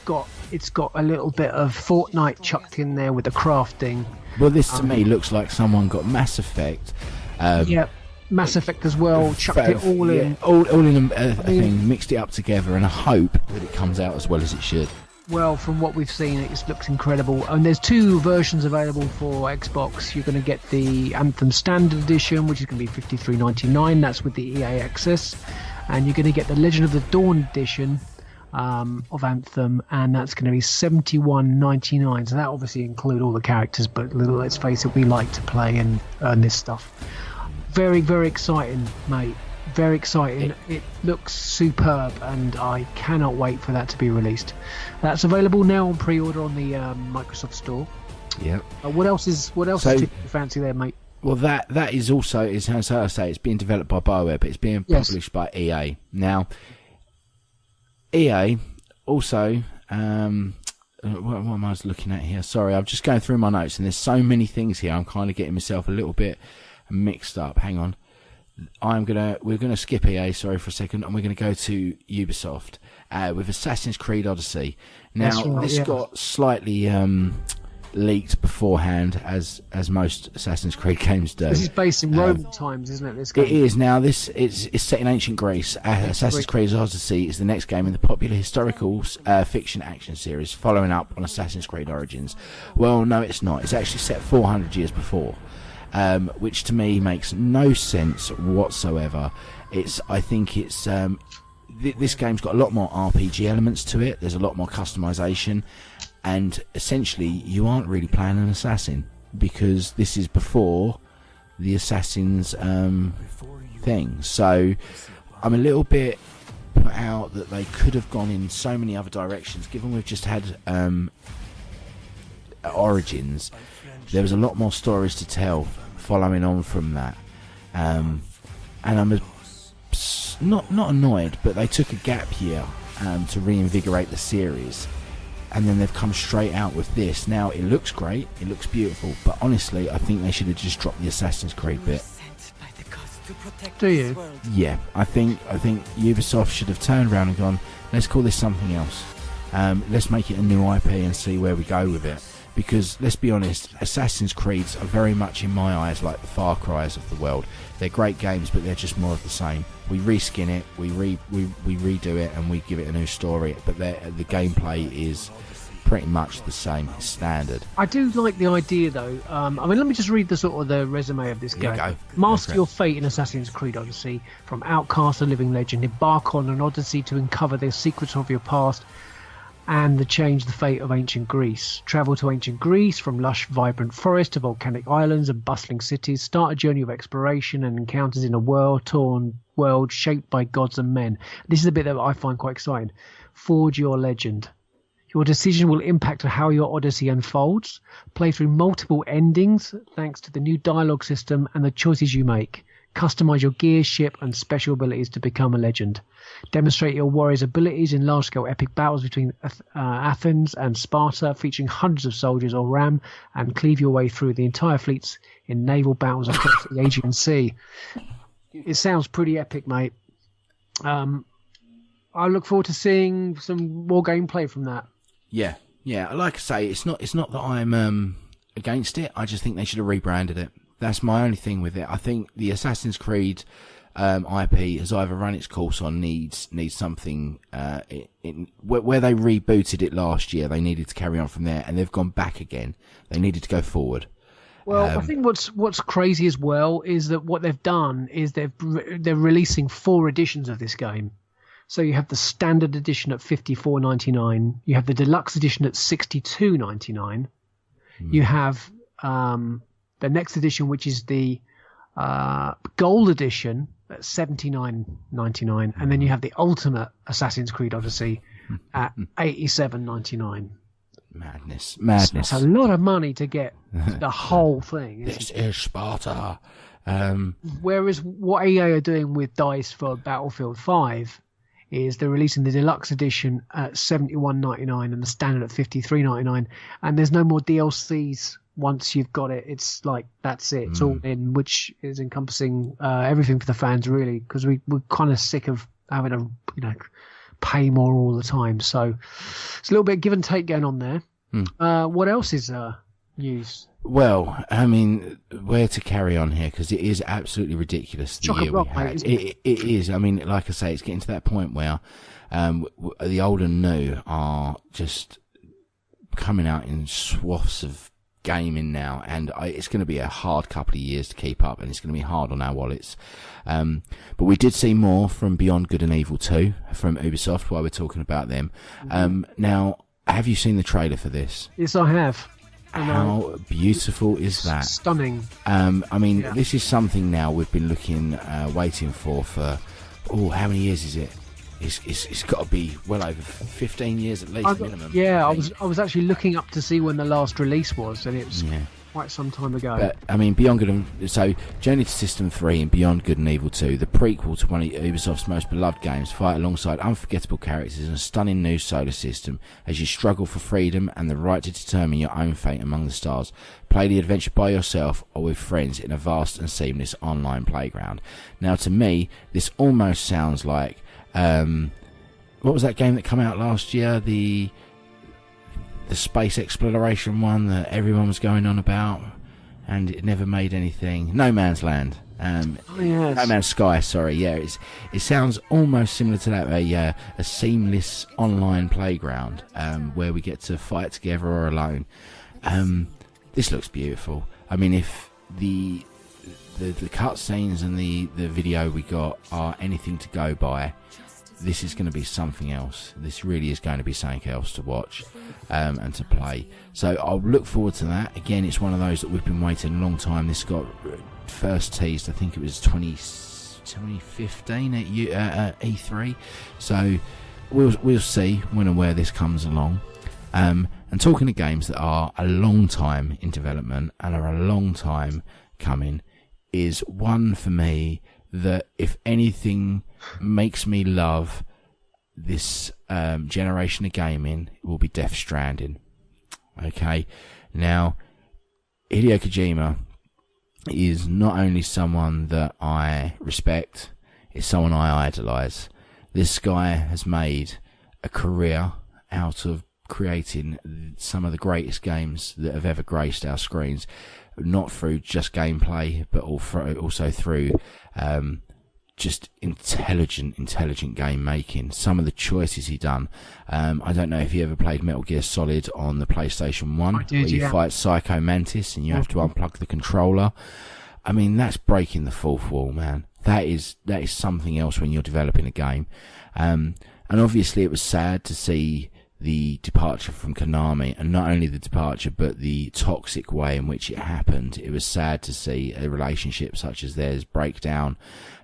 got a little bit of Fortnite chucked in there with the crafting. Well, this to me looks like someone got Mass Effect. Mass Effect as well, chucked it all in. All in a thing, mixed it up together, and I hope that it comes out as well as it should. Well, from what we've seen, it just looks incredible. And there's 2 versions available for Xbox. You're going to get the Anthem Standard Edition, which is going to be $53.99. That's with the EA access. And you're going to get the Legend of the Dawn Edition of Anthem, and that's going to be $71.99. So that obviously includes all the characters, but let's face it, we like to play and earn this stuff. Very, very exciting, mate. Very exciting. It looks superb, and I cannot wait for that to be released. That's available now on pre-order on the Microsoft Store. Yeah. What else is tickling your fancy there, mate? Well, that is also, as I say, it's being developed by BioWare, but it's being published by EA. Now, EA also, what am I looking at here? Sorry, I'm just going through my notes, and there's so many things here. I'm kind of getting myself a little bit mixed up. Hang on. We're gonna skip EA, sorry for a second, and we're gonna go to Ubisoft with Assassin's Creed Odyssey. Now, this got slightly leaked beforehand, as most Assassin's Creed games do. This is based in Roman times, isn't it? This game. It is. Now, this is set in ancient Greece. Assassin's Creed Odyssey is the next game in the popular historical fiction action series, following up on Assassin's Creed Origins. Well, no, it's not. It's actually set 400 years before. Which to me makes no sense whatsoever. I think it's this game's got a lot more RPG elements to it. There's a lot more customization, and essentially you aren't really playing an assassin, because this is before the Assassin's thing. So I'm a little bit put out that they could have gone in so many other directions. Given we've just had Origins, there was a lot more stories to tell following on from that, and I'm not annoyed, but they took a gap year to reinvigorate the series, and then they've come straight out with this. Now, it looks great, it looks beautiful, but honestly I think they should have just dropped the Assassin's Creed bit. Do you? Yeah, I think Ubisoft should have turned around and gone, let's call this something else, let's make it a new IP and see where we go with it. Because, let's be honest, Assassin's Creeds are very much, in my eyes, like the Far Cry's of the world. They're great games, but they're just more of the same. We reskin it, we redo it, and we give it a new story. But the gameplay is pretty much the same, it's standard. I do like the idea, though. Let me just read the resume of this game. Go. Master your fate in Assassin's Creed Odyssey. From outcast to living legend, embark on an odyssey to uncover the secrets of your past and to change the fate of ancient Greece. Travel to ancient Greece, from lush, vibrant forests to volcanic islands and bustling cities. Start a journey of exploration and encounters in a world-torn world shaped by gods and men. This is a bit that I find quite exciting. Forge your legend. Your decision will impact how your odyssey unfolds. Play through multiple endings thanks to the new dialogue system and the choices you make. Customize your gear, ship, and special abilities to become a legend. Demonstrate your warrior's abilities in large-scale epic battles between Athens and Sparta, featuring hundreds of soldiers or ram, and cleave your way through the entire fleets in naval battles across the Aegean Sea. It sounds pretty epic, mate. I look forward to seeing some more gameplay from that. Yeah. Like I say, it's not that I'm against it. I just think they should have rebranded it. That's my only thing with it. I think the Assassin's Creed IP has either run its course or needs something. Where they rebooted it last year, they needed to carry on from there, and they've gone back again. They needed to go forward. Well, I think what's crazy as well is that what they've done is they're releasing 4 editions of this game. So you have the standard edition at $54.99. You have the deluxe edition at $62.99. You have the next edition, which is the gold edition, at $79.99, and then you have the ultimate Assassin's Creed Odyssey at $87.99. Madness. That's a lot of money to get the whole thing. This is Sparta. Whereas what EA are doing with DICE for Battlefield 5 is they're releasing the deluxe edition at $71.99 and the standard at $53.99, and there's no more DLCs. Once you've got it, it's like that's it. It's all in, which is encompassing everything for the fans, really, because we're kind of sick of having to, pay more all the time. So it's a little bit of give and take going on there. What else is news? Well, I mean, where to carry on here, because it is absolutely ridiculous the year we had. It is. I mean, like I say, it's getting to that point where the old and new are just coming out in swaths of gaming now, and it's going to be a hard couple of years to keep up, and it's going to be hard on our wallets. But we did see more from Beyond Good and Evil 2 from Ubisoft while we're talking about them. Now, have you seen the trailer for this? Yes, I have. How beautiful is that? Stunning. I mean, this is something now we've been waiting for how many years is it? It's got to be well over 15 years at least, minimum. Yeah, I was actually looking up to see when the last release was, and it was quite some time ago. But I mean, Beyond Good and Journey to System 3 and Beyond Good and Evil 2, the prequel to one of Ubisoft's most beloved games, fight alongside unforgettable characters in a stunning new solar system as you struggle for freedom and the right to determine your own fate among the stars. Play the adventure by yourself or with friends in a vast and seamless online playground. Now, to me, this almost sounds like what was that game that came out last year? The space exploration one that everyone was going on about, and it never made anything. No Man's Land. Yes. No Man's Sky. Sorry. Yeah, it sounds almost similar to that. A seamless online playground where we get to fight together or alone. This looks beautiful. I mean, if the cutscenes and the video we got are anything to go by, this is going to be something else. This really is going to be something else to watch and to play. So I'll look forward to that. Again, it's one of those that we've been waiting a long time. This got first teased, I think it was 2015 at E3. So we'll see when and where this comes along. And talking of games that are a long time in development and are a long time coming, is one for me that, if anything makes me love this generation of gaming, it will be Death Stranding. Okay, now Hideo Kojima is not only someone that I respect, it's someone I idolise. This guy has made a career out of creating some of the greatest games that have ever graced our screens, not through just gameplay, but also through just intelligent game making. Some of the choices he done. I don't know if you ever played Metal Gear Solid on the PlayStation 1, where you fight Psycho Mantis and you have to unplug the controller. I mean, that's breaking the fourth wall, man. That is something else when you're developing a game. And obviously it was sad to see the departure from Konami, and not only the departure but the toxic way in which it happened. It was sad to see a relationship such as theirs break down,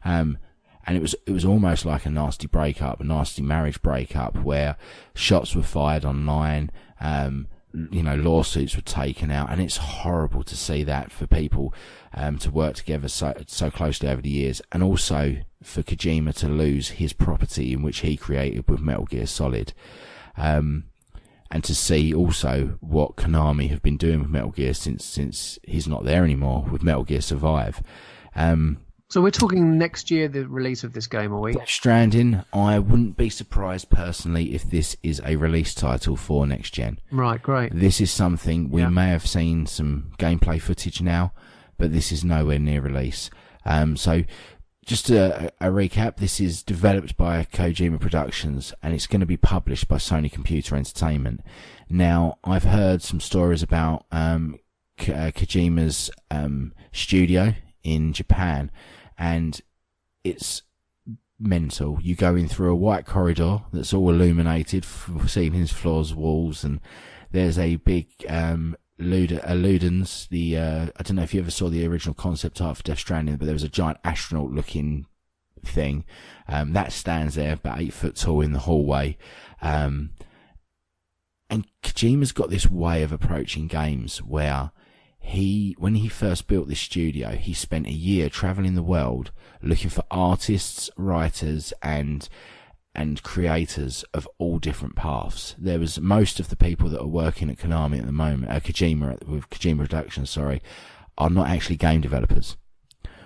and it was almost like a nasty breakup, a nasty marriage breakup, where shots were fired online, lawsuits were taken out, and it's horrible to see that for people to work together so closely over the years, and also for Kojima to lose his property in which he created with Metal Gear Solid. And to see also what Konami have been doing with Metal Gear since he's not there anymore with Metal Gear Survive. So we're talking next year, the release of this game, are we? Death Stranding, I wouldn't be surprised personally if this is a release title for next gen. Right, great. This is something we may have seen some gameplay footage now, but this is nowhere near release. So just a recap, this is developed by Kojima Productions, and it's going to be published by Sony Computer Entertainment. Now, I've heard some stories about Kojima's studio in Japan, and it's mental. You go in through a white corridor that's all illuminated, ceilings, floors, walls, and there's a big Ludens, I don't know if you ever saw the original concept art for Death Stranding, but there was a giant astronaut looking thing that stands there about 8 foot tall in the hallway, and Kojima's got this way of approaching games where when he first built this studio, he spent a year traveling the world looking for artists, writers, and and creators of all different paths. There was most of the people that are working at Konami at the moment, with Kojima Productions, are not actually game developers,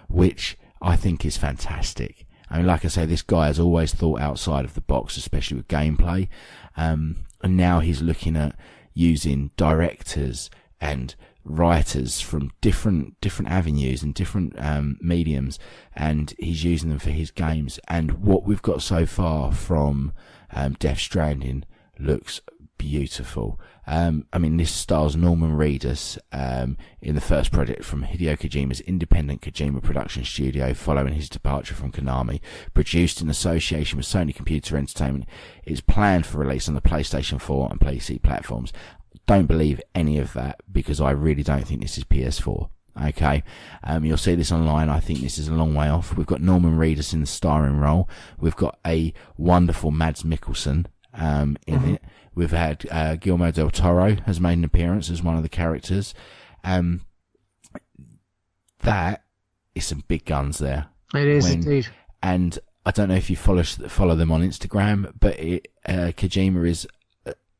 which I think is fantastic. I mean, like I say, this guy has always thought outside of the box, especially with gameplay. And now he's looking at using directors and writers from different avenues and different mediums, and he's using them for his games. And what we've got so far from Death Stranding looks beautiful. I mean, this stars Norman Reedus in the first project from Hideo Kojima's independent Kojima production studio following his departure from Konami. Produced in association with Sony Computer Entertainment, it's planned for release on the PlayStation 4 and PC platforms. Don't believe any of that, because I really don't think this is PS4. Okay, you'll see this online. I think this is a long way off. We've got Norman Reedus in the starring role. We've got a wonderful Mads Mikkelsen in it. We've had Guillermo del Toro has made an appearance as one of the characters. That is some big guns there. It is indeed. And I don't know if you follow them on Instagram, but Kojima is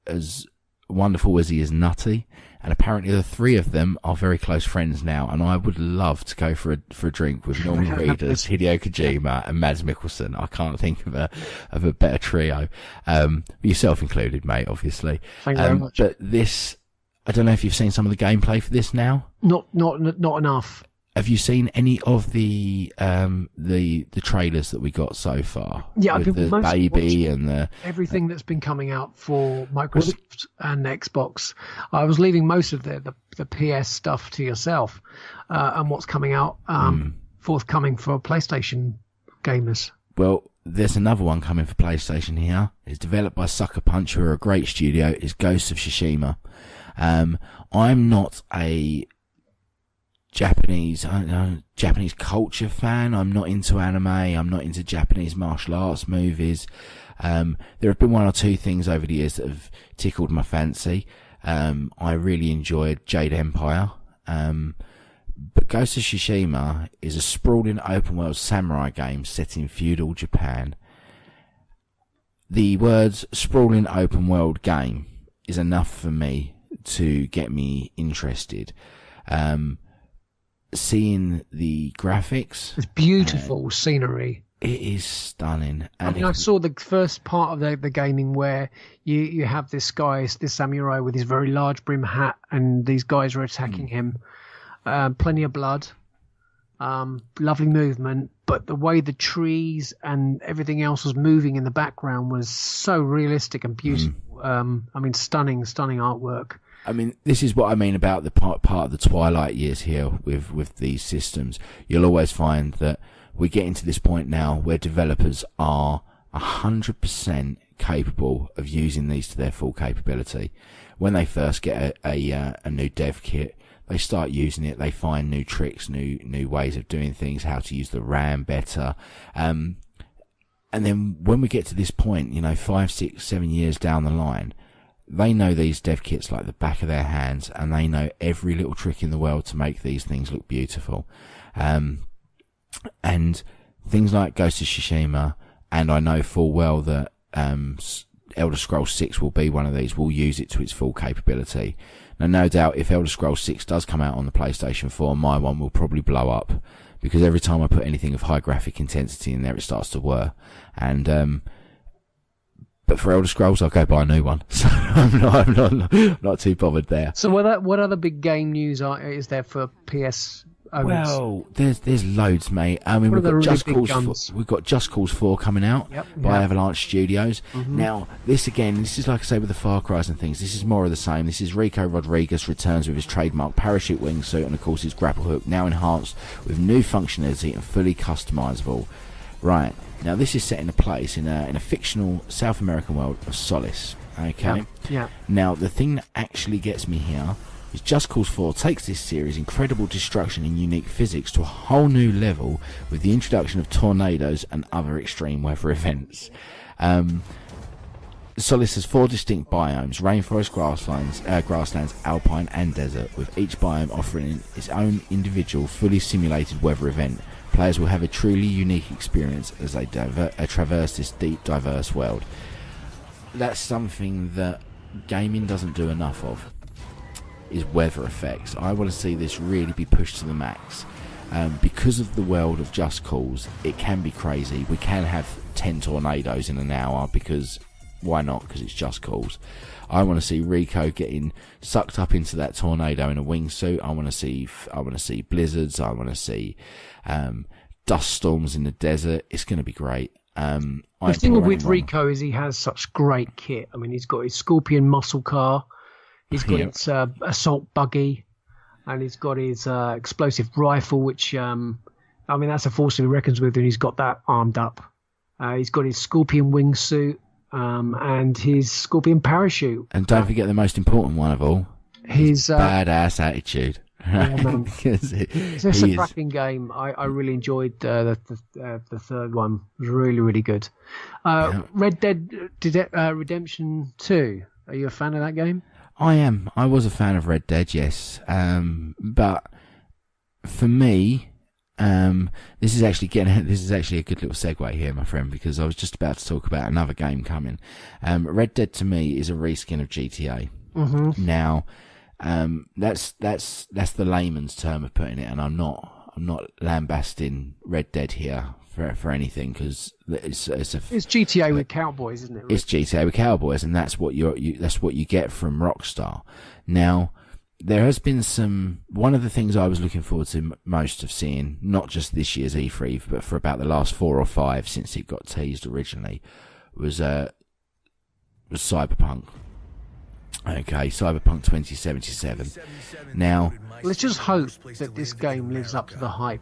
as wonderful as he is nutty, and apparently the three of them are very close friends now, and I would love to go for a drink with Norman Reedus, Hideo Kojima and Mads Mikkelsen. I can't think of a better trio, yourself included, mate, obviously. Thank you very much. But this, I don't know if you've seen some of the gameplay for this now. Not enough. Have you seen any of the trailers that we got so far? Yeah, I've with been the baby and the everything that's been coming out for Microsoft and Xbox. I was leaving most of the PS stuff to yourself, and what's coming out forthcoming for PlayStation gamers. Well, there's another one coming for PlayStation here. It's developed by Sucker Punch, who are a great studio. It's Ghost of Tsushima. I'm not a Japanese culture fan. I'm not into anime. I'm not into Japanese martial arts movies. There have been one or two things over the years that have tickled my fancy. I really enjoyed Jade Empire. But Ghost of Tsushima is a sprawling open world samurai game set in feudal Japan. The words sprawling open world game is enough for me to get me interested. Seeing the graphics, it's beautiful scenery. It is stunning. And I saw the first part of the gaming where you have this samurai with his very large brim hat, and these guys are attacking him. Plenty of blood, lovely movement, but the way the trees and everything else was moving in the background was so realistic and beautiful. I mean, stunning artwork. I mean, this is what I mean about the part of the twilight years here with these systems. You'll always find that we're getting to this point now where developers are 100% capable of using these to their full capability. When they first get a new dev kit, they start using it. They find new tricks, new ways of doing things, how to use the RAM better. And then when we get to this point, 5, 6, 7 years down the line, they know these dev kits like the back of their hands, and they know every little trick in the world to make these things look beautiful. And things like Ghost of Tsushima, and I know full well that Elder Scrolls 6 will be one of these, will use it to its full capability. Now, no doubt, if Elder Scrolls 6 does come out on the PlayStation 4, my one will probably blow up, because every time I put anything of high graphic intensity in there, it starts to whir. And but for Elder Scrolls, I'll go buy a new one. So I'm not too bothered there. So what other big game news is there for PS owners? Well, there's loads, mate. I mean, we've got Just Cause 4 coming out by Avalanche Studios. Mm-hmm. Now, this is like I say with the Far Cry's and things. This is more of the same. This is Rico Rodriguez returns with his trademark parachute wingsuit and, of course, his grapple hook, now enhanced with new functionality and fully customizable. Right. Now, this is set in a place in a fictional South American world of Solace. Okay? Yeah. Now, the thing that actually gets me here is Just Cause 4 takes this series' incredible destruction and unique physics to a whole new level with the introduction of tornadoes and other extreme weather events. Solace has 4 distinct biomes: rainforest, grasslands, alpine and desert, with each biome offering its own individual fully simulated weather event Players will have a truly unique experience as they traverse this deep, diverse world. That's something that gaming doesn't do enough of, is weather effects. I want to see this really be pushed to the max. Because of the world of Just Cause, it can be crazy. We can have 10 tornadoes in an hour, because why not? Because it's Just Cause. I want to see Rico getting sucked up into that tornado in a wingsuit. I want to see blizzards. I want to see dust storms in the desert. It's going to be great. The thing with Rico is he has such great kit. I mean, he's got his Scorpion muscle car, he's got his assault buggy, and he's got his explosive rifle, which I mean, that's a force he reckons with, and he's got that armed up. He's got his Scorpion wingsuit and his Scorpion parachute. And don't forget the most important one of all, his badass attitude. Yeah, man. It's a cracking game. I really enjoyed the third one. It was really, really good. Red Dead Redemption 2. Are you a fan of that game? I am. I was a fan of Red Dead, yes. But for me, this is actually a good little segue here, my friend, because I was just about to talk about another game coming. Red Dead to me is a reskin of GTA. Mm-hmm. Now, that's the layman's term of putting it, and I'm not lambasting Red Dead here for anything, because it's GTA with cowboys, isn't it? Really? It's GTA with cowboys, and that's what you get from Rockstar. Now, there has been one of the things I was looking forward to most of seeing, not just this year's E3, but for about the last 4 or 5 since it got teased originally, was Cyberpunk. Okay, Cyberpunk 2077. Now, let's just hope that this game lives up to the hype.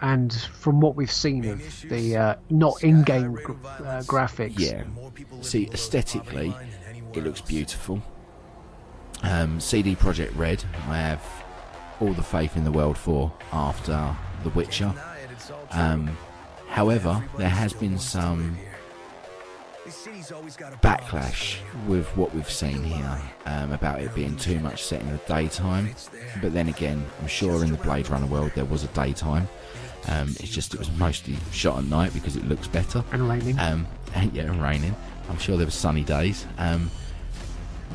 And from what we've seen of the not in-game graphics, yeah. See, aesthetically, it looks beautiful. CD Projekt Red, I have all the faith in the world for after The Witcher. However, there has been some backlash with what we've seen here about it being too much set in the daytime. But then again, I'm sure in the Blade Runner world there was a daytime. It was mostly shot at night because it looks better. And raining. And raining. I'm sure there were sunny days.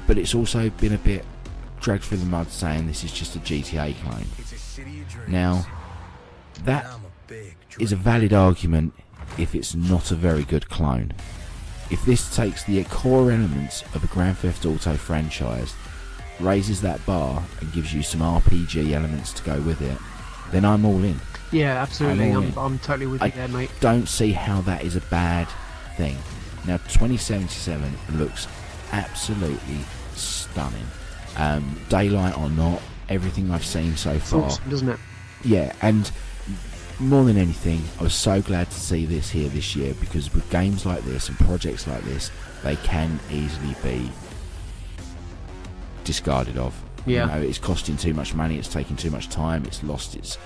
But it's also been a bit dragged through the mud saying this is just a GTA clone. Now, that is a valid argument if it's not a very good clone. If this takes the core elements of a Grand Theft Auto franchise, raises that bar and gives you some RPG elements to go with it, then I'm all in. Yeah, absolutely. I'm totally with you there, mate. Don't see how that is a bad thing. Now, 2077 looks absolutely stunning. Daylight or not, everything I've seen so far. It's awesome, doesn't it? Yeah, and more than anything, I was so glad to see this here this year, because with games like this and projects like this, they can easily be discarded of. Yeah. You know, it's costing too much money, it's taking too much time, it's lost its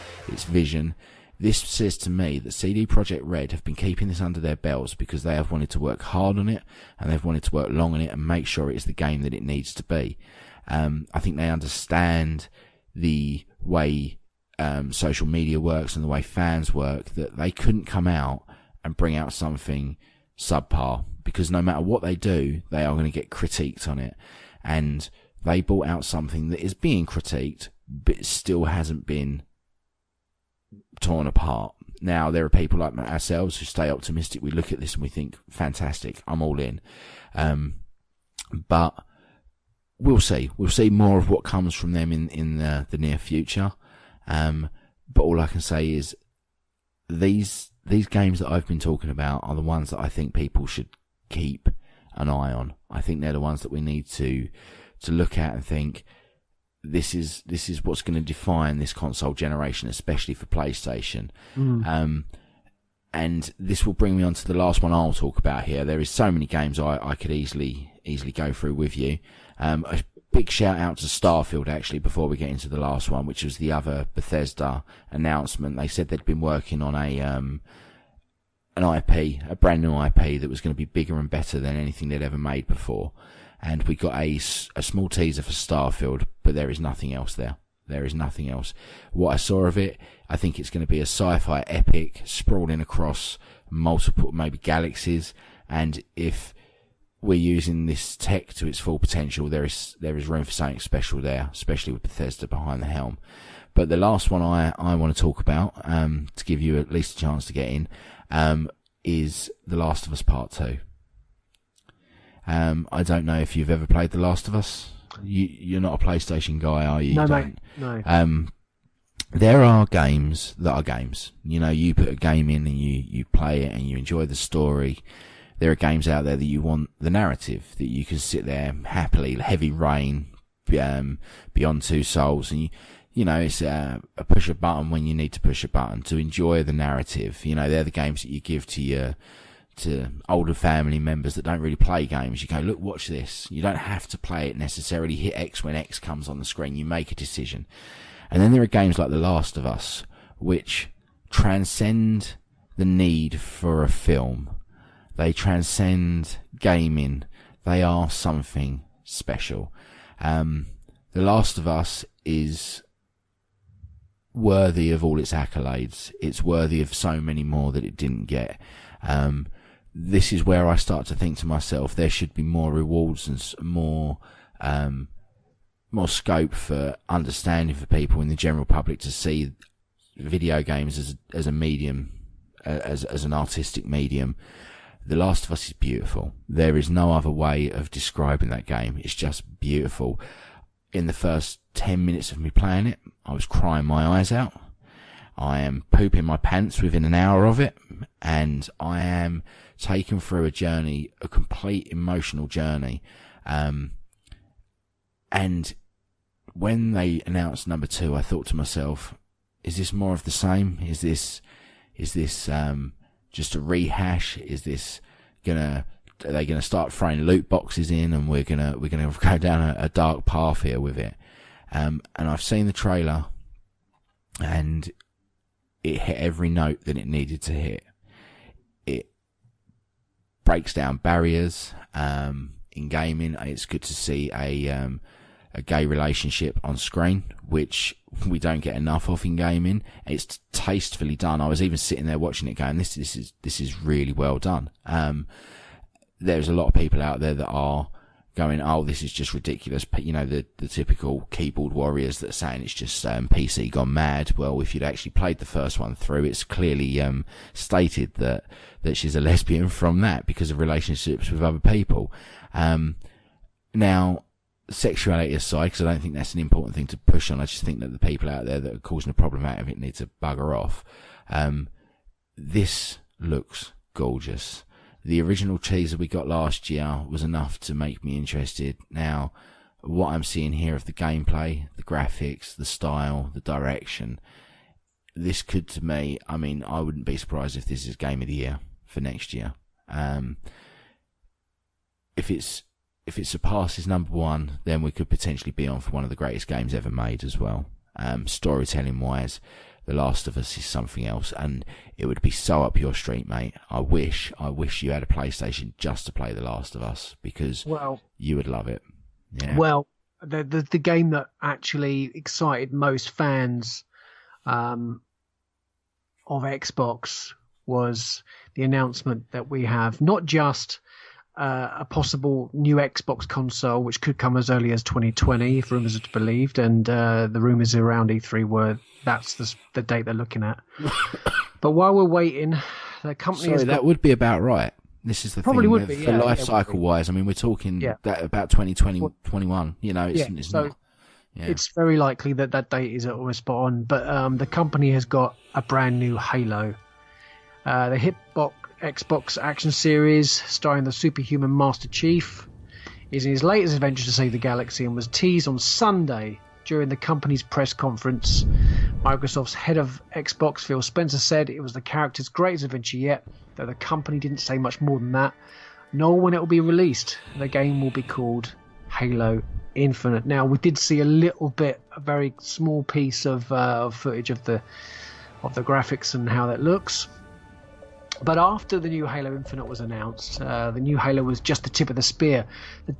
vision. This says to me that CD Projekt Red have been keeping this under their belts because they have wanted to work hard on it, and they've wanted to work long on it and make sure it is the game that it needs to be. I think they understand the way social media works and the way fans work, that they couldn't come out and bring out something subpar, because no matter what they do, they are going to get critiqued on it. And they brought out something that is being critiqued, but still hasn't been torn apart. Now, there are people like ourselves who stay optimistic. We look at this and we think, fantastic, I'm all in. But we'll see. We'll see more of what comes from them in the near future. But all I can say is these games that I've been talking about are the ones that I think people should keep an eye on. I think they're the ones that we need to look at and think, this is what's going to define this console generation, especially for PlayStation. And this will bring me on to the last one I'll talk about here. There is so many games I could easily go through with you. A big shout out to Starfield, actually, before we get into the last one, which was the other Bethesda announcement. They said they'd been working on an IP, a brand new IP that was going to be bigger and better than anything they'd ever made before. And we got a small teaser for Starfield, but there is nothing else there. There is nothing else. What I saw of it, I think it's going to be a sci-fi epic sprawling across multiple, maybe galaxies. And if we're using this tech to its full potential, there is room for something special there, especially with Bethesda behind the helm. But the last one I want to talk about, to give you at least a chance to get in, is The Last of Us Part 2. I don't know if you've ever played The Last of Us. You're not a PlayStation guy, are you? No, you mate. No. There are games that are games. You know, you put a game in and you play it and you enjoy the story. There are games out there that you want the narrative, that you can sit there happily, Heavy Rain, Beyond Two Souls, and you know, it's a push a button when you need to push a button to enjoy the narrative. You know, they're the games that you give to older family members that don't really play games. You go, look, watch this. You don't have to play it necessarily. Hit X when X comes on the screen. You make a decision. And then there are games like The Last of Us, which transcend the need for a film. They transcend gaming. They are something special. The Last of Us is worthy of all its accolades. It's worthy of so many more that it didn't get. This is where I start to think to myself, there should be more rewards and more scope for understanding for people in the general public to see video games as a medium, as an artistic medium. The Last of Us is beautiful. There is no other way of describing that game. It's just beautiful. In the first 10 minutes of me playing it, I was crying my eyes out. I am pooping my pants within an hour of it, and I am taken through a journey, a complete emotional journey. And when they announced number 2, I thought to myself, is this more of the same? Is this just a rehash? Is this are they gonna start throwing loot boxes in, and we're gonna go down a dark path here with it? And I've seen the trailer, and it hit every note that it needed to hit. It breaks down barriers in gaming. It's good to see a gay relationship on screen, which we don't get enough of in gaming. It's tastefully done. I was even sitting there watching it going, this is really well done. There's a lot of people out there that are going, oh, this is just ridiculous. You know, the typical keyboard warriors that are saying it's just PC gone mad. Well, if you'd actually played the first one through, it's clearly stated that she's a lesbian from that because of relationships with other people. Now, sexuality aside, because I don't think that's an important thing to push on, I just think that the people out there that are causing a problem out of it need to bugger off. This looks gorgeous. The original teaser we got last year was enough to make me interested. Now, what I'm seeing here of the gameplay, the graphics, the style, the direction, this could, to me, I mean, I wouldn't be surprised if this is Game of the Year for next year. If it surpasses number 1, then we could potentially be on for one of the greatest games ever made as well. Storytelling wise, The Last of Us is something else, and it would be so up your street, mate. I wish you had a PlayStation just to play The Last of Us, because you would love it. Yeah. Well, the game that actually excited most fans of Xbox was the announcement that we have not just a possible new Xbox console, which could come as early as 2020, if rumours are believed, and the rumours around E3 were that's the date they're looking at. But while we're waiting, the company that would be about right. This is the probably thing would be, for life cycle wise. I mean, we're talking that about 2020, 21. You know, it's not. Yeah. It's very likely that date is almost spot on. But the company has got a brand new Halo. The Hitbox Xbox action series starring the superhuman Master Chief is in his latest adventure to save the galaxy and was teased on Sunday during the company's press conference. Microsoft's head of Xbox, Phil Spencer, said it was the character's greatest adventure yet, though the company didn't say much more than that, nor when it will be released. The game will be called Halo Infinite. Now, we did see a very small piece of footage of the graphics and how that looks. But after the new Halo Infinite was announced, the new Halo was just the tip of the spear.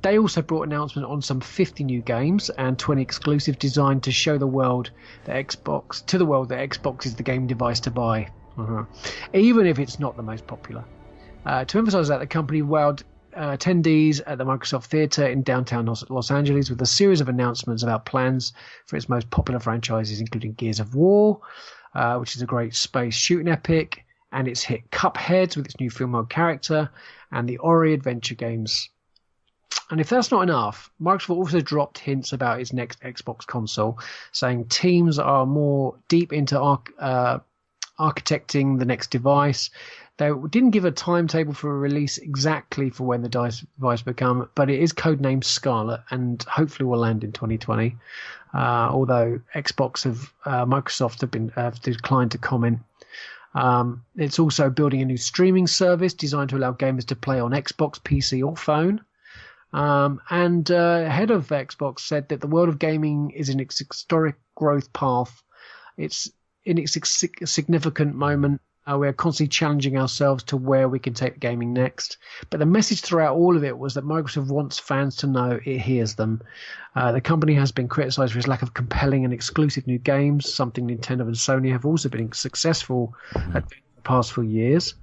They also brought announcement on some 50 new games and 20 exclusives designed to show the world that Xbox is the game device to buy, even if it's not the most popular. To emphasize that, the company wowed attendees at the Microsoft Theater in downtown Los Angeles with a series of announcements about plans for its most popular franchises, including Gears of War, which is a great space shooting epic, and its hit Cuphead with its new film mode character, and the Ori adventure games. And if that's not enough, Microsoft also dropped hints about its next Xbox console, saying teams are more deep into architecting the next device. They didn't give a timetable for a release exactly for when the device will come, but it is codenamed Scarlet and hopefully will land in 2020. Although Microsoft have declined to comment. It's also building a new streaming service designed to allow gamers to play on Xbox, PC, or phone. And head of Xbox said that the world of gaming is in its historic growth path. It's in its significant moment. We're constantly challenging ourselves to where we can take the gaming next. But the message throughout all of it was that Microsoft wants fans to know it hears them. The company has been criticized for its lack of compelling and exclusive new games, something Nintendo and Sony have also been successful at the past few years.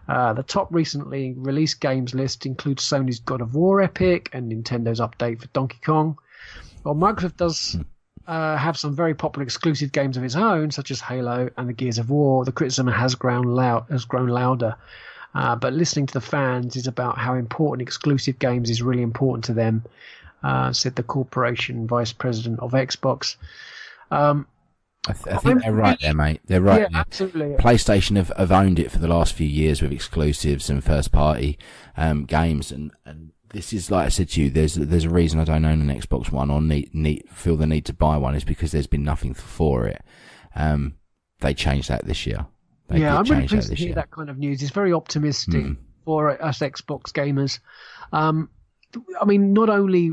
The top recently released games list includes Sony's God of War epic and Nintendo's update for Donkey Kong. While Microsoft does have some very popular exclusive games of its own, such as Halo and the Gears of War, the criticism has grown louder. But listening to the fans is about how important exclusive games is really important to them, said the corporation vice president of Xbox. I think they're right there, mate. They're right yeah, there. Absolutely. PlayStation have owned it for the last few years with exclusives and first-party games, and this is, like I said to you, there's a reason I don't own an Xbox One or feel the need to buy one, is because there's been nothing for it. They changed that this year. I'm really pleased to hear that kind of news. It's very optimistic for us Xbox gamers. I mean, not only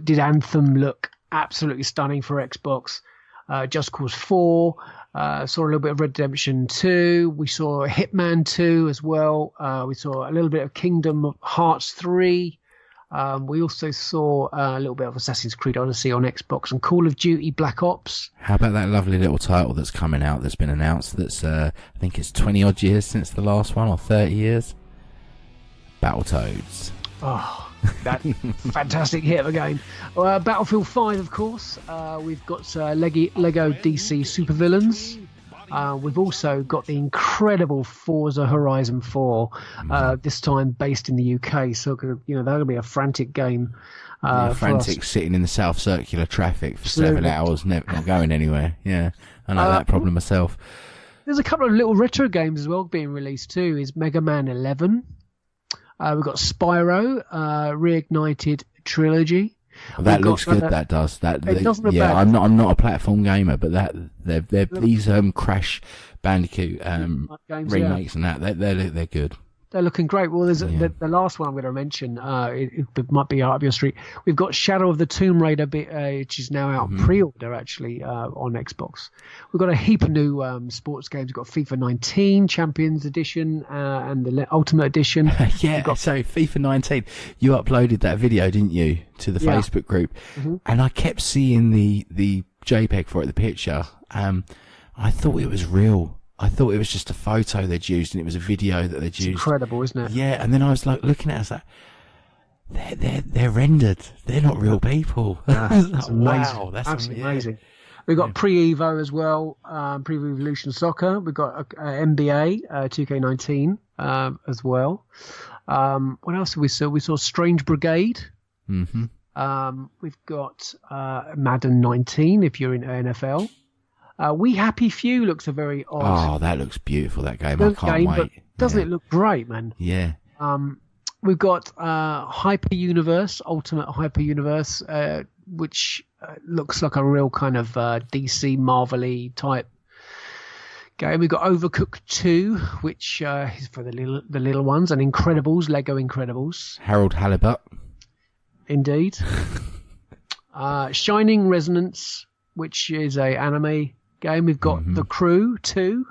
did Anthem look absolutely stunning for Xbox, Just Cause 4, saw a little bit of Red Dead Redemption 2. We saw Hitman 2 as well. We saw a little bit of Kingdom Hearts 3. We also saw a little bit of Assassin's Creed Odyssey on Xbox and Call of Duty Black Ops. How about that lovely little title that's coming out that's been announced that's, I think it's 20 odd years since the last one, or 30 years? Battletoads. Oh, that fantastic hit of a game. Battlefield 5, of course. We've got Lego DC Supervillains. We've also got the incredible Forza Horizon 4, this time based in the UK. So, that'll be a frantic game. Frantic, sitting in the South Circular traffic for 7 hours, not going anywhere. Yeah, I know that problem myself. There's a couple of little retro games as well being released too. Is Mega Man 11. We've got Spyro, Reignited Trilogy. Well, that looks good. That does. It doesn't look bad. I'm not a platform gamer, but these Crash Bandicoot games, remakes and that they're good. They're looking great. Well, there's the last one I'm going to mention. It might be up your street. We've got Shadow of the Tomb Raider, which is now out pre-order actually on Xbox. We've got a heap of new sports games. We've got FIFA 19 Champions Edition and the Ultimate Edition. So FIFA 19. You uploaded that video, didn't you, to the Facebook group? And I kept seeing the JPEG for it, the picture. I thought it was real. I thought it was just a photo they'd used, and it was a video that they'd used. Incredible, isn't it? Yeah, and then I was like looking at it, I was like, they're rendered. They're not real people. That's wow, that's absolutely amazing. We've got Pre-Evo as well, Pre-Evo Evolution Soccer. We've got NBA 2K19 as well. What else did we saw? We saw Strange Brigade. We've got Madden 19 if you're in NFL. We Happy Few looks a very odd. Oh, that looks beautiful, that game. I can't wait. Doesn't it look great, man? Yeah. We've got Hyper Universe, Ultimate Hyper Universe, which looks like a real kind of DC Marvel-y type game. We've got Overcooked 2, which is for the little ones, and Incredibles, Lego Incredibles. Harold Halibut. Indeed. Shining Resonance, which is a anime game. We've got The Crew 2,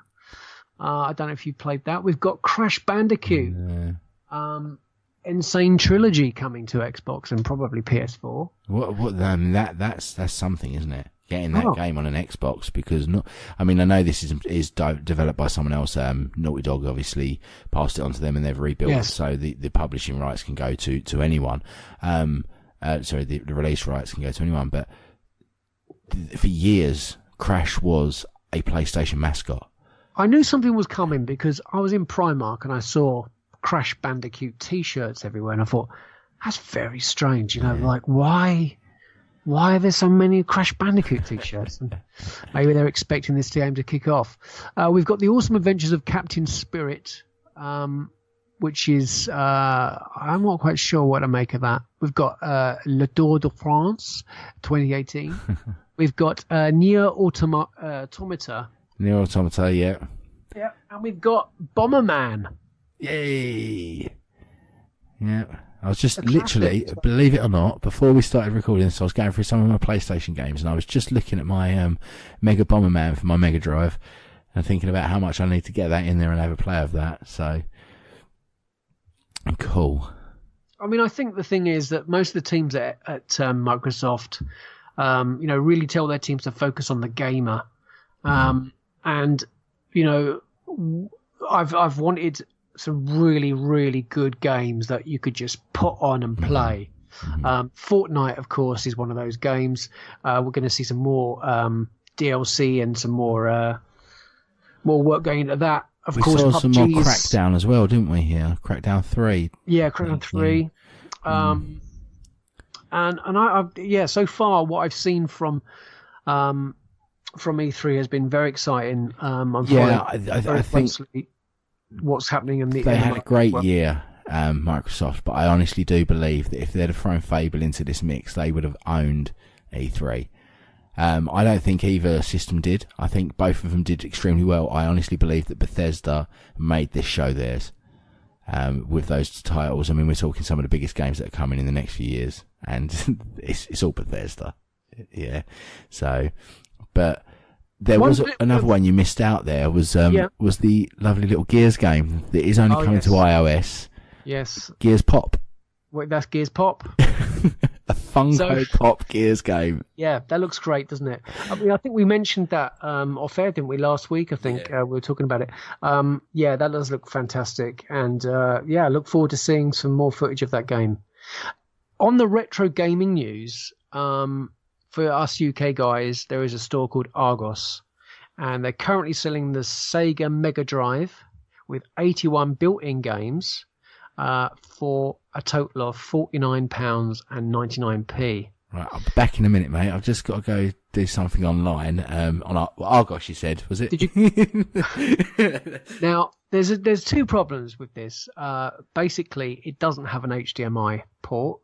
I don't know if you played that. We've got Crash Bandicoot, Insane Trilogy coming to Xbox and probably PS4. That's something, isn't it? Getting that game on an Xbox, because I know this is developed by someone else. Naughty Dog obviously passed it on to them, and they've rebuilt it, so the publishing rights can go to anyone. The release rights can go to anyone. But for years, Crash was a PlayStation mascot. I knew something was coming because I was in Primark and I saw Crash Bandicoot T-shirts everywhere, and I thought, that's very strange. Like why are there so many Crash Bandicoot T-shirts? And maybe they're expecting this game to kick off. We've got The Awesome Adventures of Captain Spirit, which is I'm not quite sure what to make of that. We've got Le Tour de France 2018. We've got Nier Automata. Nier Automata, yeah. Yeah, and we've got Bomberman. Yay! Yeah, I was just literally, believe it or not, before we started recording this, I was going through some of my PlayStation games, and I was just looking at my Mega Bomberman for my Mega Drive, and thinking about how much I need to get that in there and have a play of that. So, cool. I think the thing is that most of the teams at Microsoft, really tell their teams to focus on the gamer, and I've wanted some really, really good games that you could just put on and play. Fortnite, of course, is one of those games. We're going to see some more DLC and some more work going into that. Of course, we saw some more PUBG's Crackdown as well, didn't we? Here, Crackdown 3. Yeah, Crackdown 3. And I so far what I've seen from E3 has been very exciting. I think what's happening in the. They had a great year, Microsoft, but I honestly do believe that if they'd have thrown Fable into this mix, they would have owned E3. I don't think either system did. I think both of them did extremely well. I honestly believe that Bethesda made this show theirs. With those titles, we're talking some of the biggest games that are coming in the next few years, and it's all Bethesda. Yeah. So, but there was another one you missed out. There was the lovely little Gears game that is only coming to iOS. Yes. Gears Pop. Wait, that's Gears Pop. A Funko Pop Gears game. Yeah, that looks great, doesn't it? I think we mentioned that off air, didn't we, last week? I think we were talking about it. That does look fantastic. And I look forward to seeing some more footage of that game. On the retro gaming news, for us UK guys, there is a store called Argos. And they're currently selling the Sega Mega Drive with 81 built-in games for a total of £49.99. Right, I'll be back in a minute, mate. I've just got to go do something online. On Argos, you said, was it? Did you? Now, there's two problems with this. Basically, it doesn't have an HDMI port.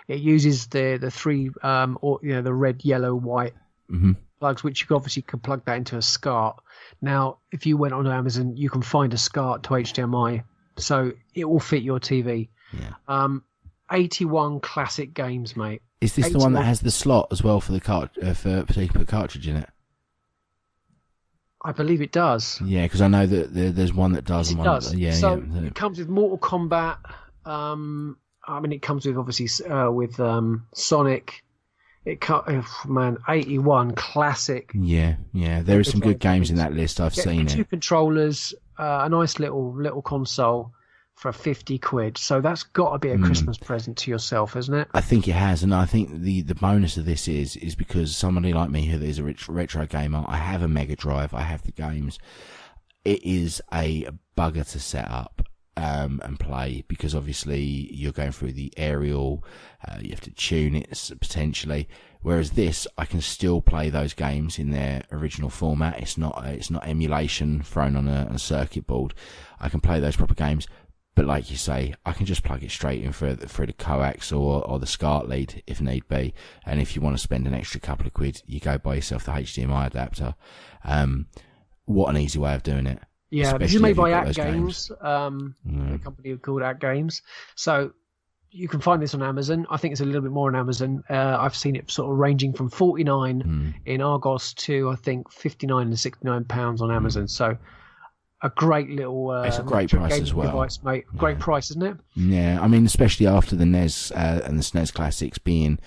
It uses the three, the red, yellow, white plugs, which you obviously can plug that into a SCART. Now, if you went on Amazon, you can find a SCART to HDMI. So it will fit your TV. Yeah. 81 classic games, mate. Is this 81. The one that has the slot as well for the so you can put a cartridge in it? I believe it does. Yeah, because I know that there's one that does. It does. It comes with Mortal Kombat. It comes with obviously with Sonic. 81 classic. Yeah. There are some good games in that list. I've seen it. 2 controllers, a nice little console for £50. So that's got to be a Christmas present to yourself, hasn't it? I think it has, and I think the bonus of this is because somebody like me who is a retro gamer, I have a Mega Drive, I have the games. It is a bugger to set up and play, because obviously you're going through the aerial, you have to tune it potentially. Whereas this, I can still play those games in their original format. It's not emulation thrown on a circuit board. I can play those proper games. But like you say, I can just plug it straight in through the coax or the SCART lead if need be. And if you want to spend an extra couple of quid, you go buy yourself the HDMI adapter. What an easy way of doing it. Yeah, this is made by Act Games, a company called Act Games. So you can find this on Amazon. I think it's a little bit more on Amazon. I've seen it sort of ranging from 49 in Argos to I think 59 and £69 on Amazon. So a great little it's a great retro price gaming as well. device, mate. Great price, isn't it? Yeah, I mean, especially after the NES and the SNES classics being,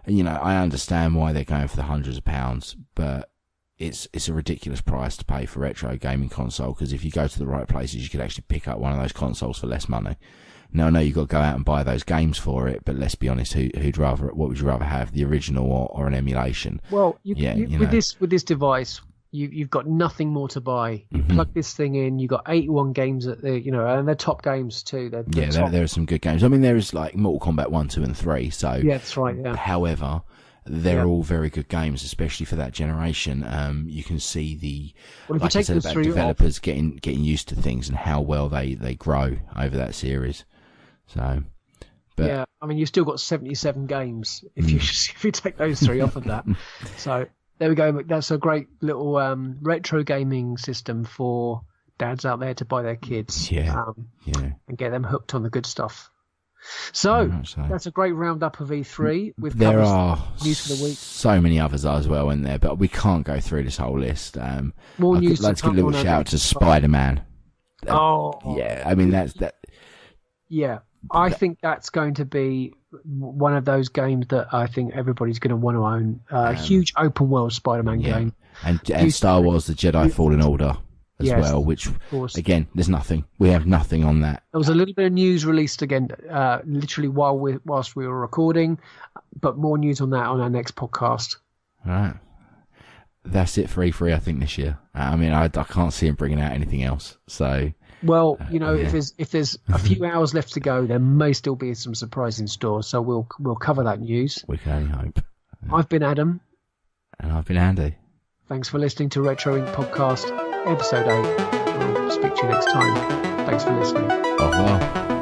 I understand why they're going for the hundreds of pounds, but it's a ridiculous price to pay for retro gaming console, because if you go to the right places, you could actually pick up one of those consoles for less money. Now, I know you've got to go out and buy those games for it, but let's be honest, what would you rather have, the original or an emulation? Well, with this device, you've got nothing more to buy. You plug this thing in, you've got 81 games at the, and they're top games too. There are some good games. I mean, there is like Mortal Kombat 1, 2 and 3, so... Yeah, that's right, yeah. However, they're all very good games, especially for that generation. You can see like I said about developers getting used to things and how well they grow over that series. So, but yeah, I mean, you've still got 77 games if you take those 3 off of that. So there we go. That's a great little retro gaming system for dads out there to buy their kids. And get them hooked on the good stuff. So that's a great roundup of E3. There are news for the week. So many others as well in there, but we can't go through this whole list. More news. Let's give a little shout out to Spider-Man. I mean that. Yeah, I think that's going to be one of those games that I think everybody's going to want to own. A huge open world Spider-Man game, and Star Wars: The Jedi Fallen Order as well. Which again, there's nothing. We have nothing on that. There was a little bit of news released again, literally whilst we were recording, but more news on that on our next podcast. All right. That's it for E3, I think, this year. I mean, I can't see him bringing out anything else. So. Well, if there's a few hours left to go, there may still be some surprise in store. So we'll cover that news. We can only hope. I've been Adam. And I've been Andy. Thanks for listening to Retro Inc. Podcast, Episode 8. We'll speak to you next time. Thanks for listening. Au revoir.